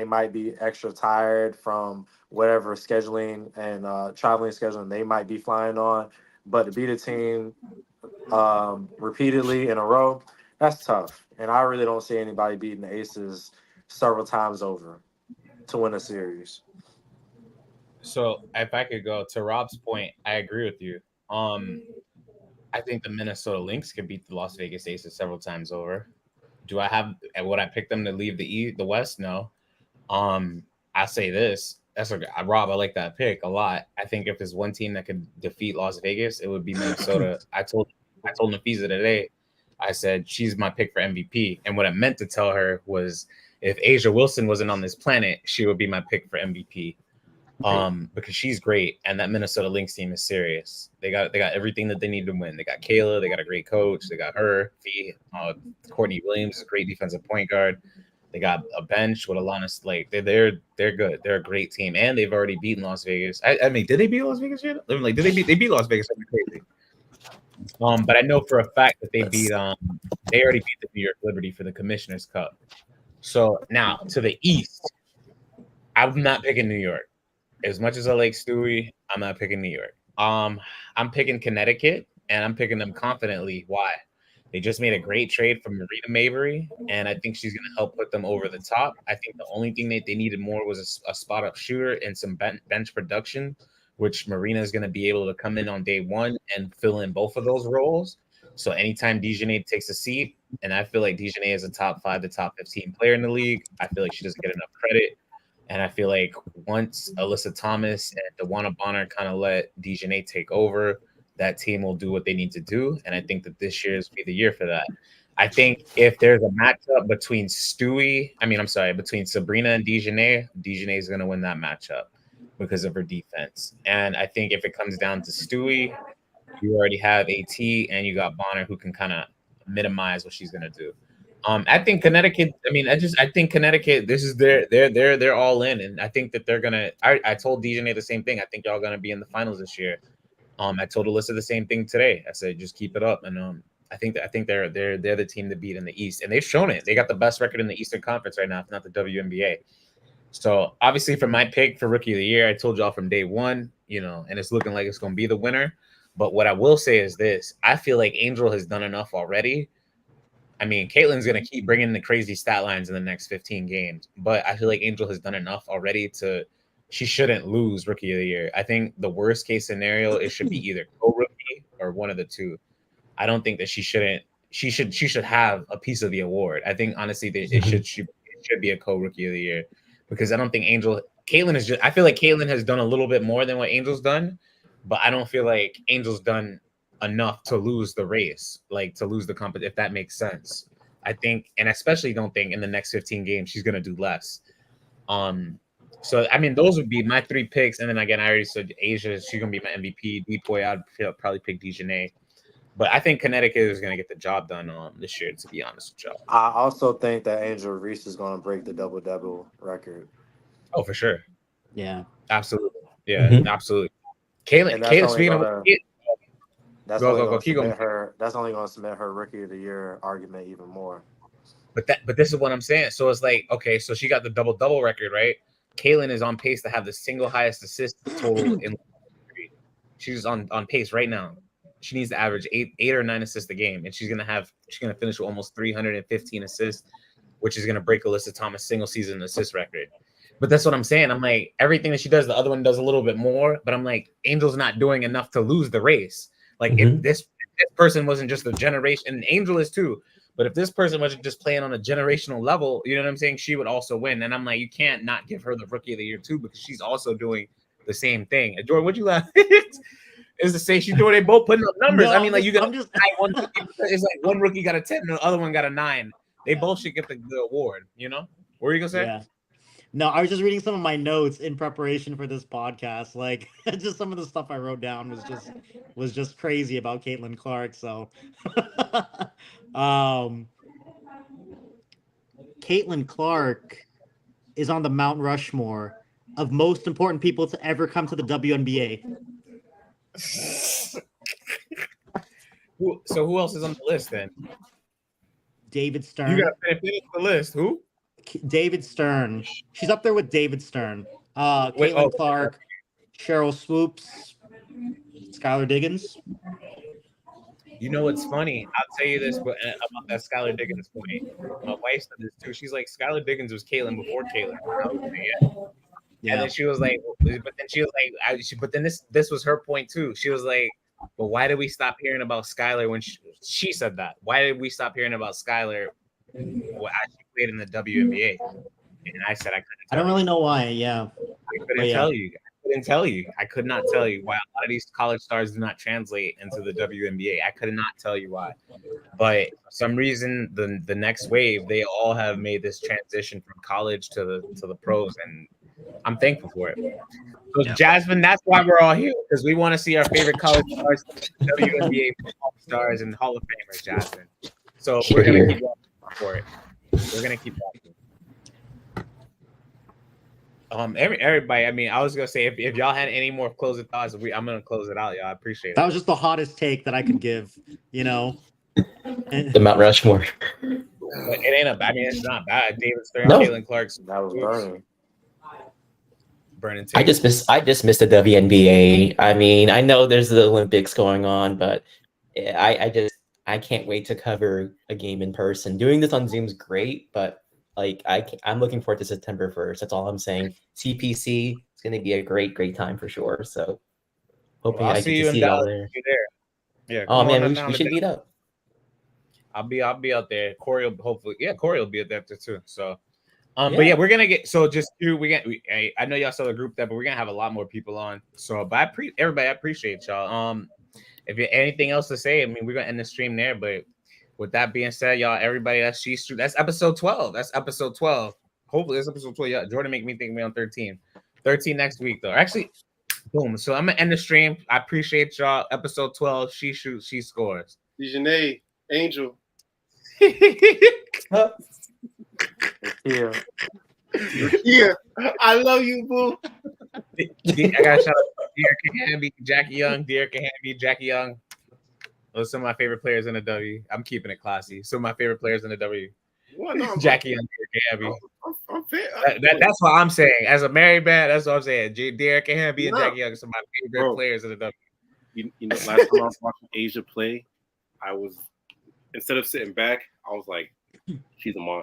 might be extra tired from whatever scheduling and traveling scheduling they might be flying on, but to beat a team repeatedly in a row, that's tough. And I really don't see anybody beating the Aces several times over to win a series. So if I could go to Rob's point, I agree with you. I think the Minnesota Lynx could beat the Las Vegas Aces several times over. Would I pick them to leave the West? No. I say this. Rob. I like that pick a lot. I think if there's one team that could defeat Las Vegas, it would be Minnesota. I told Nafisa today. I said she's my pick for MVP, and what I meant to tell her was if Asia Wilson wasn't on this planet, she would be my pick for MVP. Because she's great, and that Minnesota Lynx team is serious. They got everything that they need to win. They got Kayla, they got a great coach, they got her, Courtney Williams is a great defensive point guard. They got a bench with Alanis. Like they're good. They're a great team, and they've already beaten Las Vegas. I mean, did they beat Las Vegas yet? I mean, like, did they beat Las Vegas? That'd be crazy. But I know for a fact that they already beat the New York Liberty for the Commissioner's Cup. So now to the East, I'm not picking New York. As much as I like Stewie, I'm not picking New York. I'm picking Connecticut, and I'm picking them confidently. Why? They just made a great trade from Marina Mavery, and I think she's going to help put them over the top. I think the only thing that they needed more was a spot-up shooter and some bench production, which Marina is going to be able to come in on day one and fill in both of those roles. So anytime Dejanay takes a seat, and I feel like Dejanay is a top 5 to top 15 player in the league, I feel like she doesn't get enough credit. And I feel like once Alyssa Thomas and DeWanna Bonner kind of let Dejanay take over, that team will do what they need to do. And I think that this year is be the year for that. I think if there's a matchup between between Sabrina and Dejanay is going to win that matchup because of her defense. And I think if it comes down to Stewie, you already have AT and you got Bonner who can kind of minimize what she's going to do. I think Connecticut. I think Connecticut. This is they're all in, and I think that they're gonna. I told Dejanay the same thing. I think y'all gonna be in the finals this year. I told Alyssa the same thing today. I said just keep it up, and I think they're the team to beat in the East, and they've shown it. They got the best record in the Eastern Conference right now, if not the WNBA. So obviously, for my pick for Rookie of the Year, I told y'all from day one, and it's looking like it's gonna be the winner. But what I will say is this: I feel like Angel has done enough already. I mean, Caitlin's going to keep bringing the crazy stat lines in the next 15 games, but I feel like Angel has done enough already she shouldn't lose Rookie of the Year. I think the worst case scenario, it should be either co-rookie or one of the two. I don't think that she should have a piece of the award. I think honestly that it should be a co-rookie of the year because I don't think I feel like Caitlin has done a little bit more than what Angel's done, but I don't feel like Angel's done enough to lose the race, like to lose the competition, if that makes sense. I think, and especially don't think in the next 15 games she's gonna do less. So I mean, those would be my 3 picks, and then again, I already said Asia. She's gonna be my MVP. Depoy, I'd probably pick Dejanay, but I think Connecticut is gonna get the job done this year. To be honest with y'all, I also think that Angel Reese is going to break the double record. oh for sure, Yeah, absolutely, yeah, Mhm. absolutely. Caitlin, speaking of that's go, only go, going go, to keep cement going. her. That's only going to cement her Rookie of the Year argument even more. But this is what I'm saying. So it's like, okay, so she got the double record, right? Caitlin is on pace to have the single highest assist total in history. She's on pace right now. She needs to average eight or 9 assists a game, and she's gonna finish with almost 315 assists, which is gonna break Alyssa Thomas' single season assist record. But that's what I'm saying. I'm like, everything that she does, the other one does a little bit more. But I'm like, Angel's not doing enough to lose the race. Like if this person wasn't just a generation, and Angel is too. But if this person wasn't just playing on a generational level, you know what I'm saying? She would also win. And I'm like, you can't not give her the Rookie of the Year too, because she's also doing the same thing. And Jordan, what'd you laugh? Is to say she's doing? They both putting up numbers. No, I mean, like you got I'm just one. It's like one rookie got a 10, and the other one got a 9. They both should get the award. You know? What were you gonna say? yeah. No, I was just reading some of my notes in preparation for this podcast. Like, just some of the stuff I wrote down was just crazy about Caitlin Clark. So, Caitlin Clark is on the Mount Rushmore of most important people to ever come to the WNBA. So who else is on the list then? David Stern. You gotta finish the list. Who? David Stern. She's up there with David Stern. Caitlin Clark, Cheryl Swoops, Skylar Diggins. You know what's funny? I'll tell you this about that Skylar Diggins point. My wife said this too. She's like, Skylar Diggins was Caitlin before Caitlin. Yeah. And then she was like, but then this was her point too. She was like, but why did we stop hearing about Skylar when she said that? Why did we stop hearing about Skylar when she played in the WNBA? And I said I don't really know why. Yeah. I couldn't tell you. I could not tell you why a lot of these college stars do not translate into the WNBA. I could not tell you why. But for some reason, the next wave, they all have made this transition from college to the pros, and I'm thankful for it. So Jasmine, that's why we're all here, because we want to see our favorite college stars, WNBA stars, and Hall of Famers, Jasmine. So we're gonna keep watching for it. We're gonna keep watching. Everybody. I mean, I was gonna say if y'all had any more closing thoughts, I'm gonna close it out, y'all. I appreciate it. That was just the hottest take that I could give. You know, The Mount Rushmore. But it ain't I mean, it's not bad. David Stern, No. Caitlin Clark, That was burning. Burning. I just miss the WNBA. I mean, I know there's the Olympics going on, but I can't wait to cover a game in person. Doing this on Zoom's great, but like I'm looking forward to September 1st. That's all I'm saying. CPC, it's going to be a great time for sure. So hoping I get to see y'all there. Yeah. Oh man, we should meet up. I'll be out there. Corey will hopefully. Yeah, Corey will be at that too. So, but yeah, we're gonna get. So just I know y'all saw the group that, but we're gonna have a lot more people on. So, but everybody, I appreciate y'all. If you anything else to say, I mean, we're gonna end the stream there. But with that being said, y'all, everybody, that's episode 12. That's episode 12. Hopefully, that's episode 12. Yeah, Jordan make me think we're on 13. 13 next week though. Actually, boom. So I'm gonna end the stream. I appreciate y'all. Episode 12. She shoots, she scores. Dejanay, Angel. Yeah. Yeah, I love you, boo. I gotta shout out De'Arike Hamby, Jackie Young, Jackie Young. Those are some of my favorite players in the W. I'm keeping it classy. Some of my favorite players in the W. Well, no, Jackie Young, De'Arike Hamby. I'm fair. That's what I'm saying. As a married man, that's what I'm saying. De'Arike Hamby and Jackie Young are some of my favorite players in the W. You know, last time I was watching Asia play, I was, instead of sitting back, I was like, she's a monster.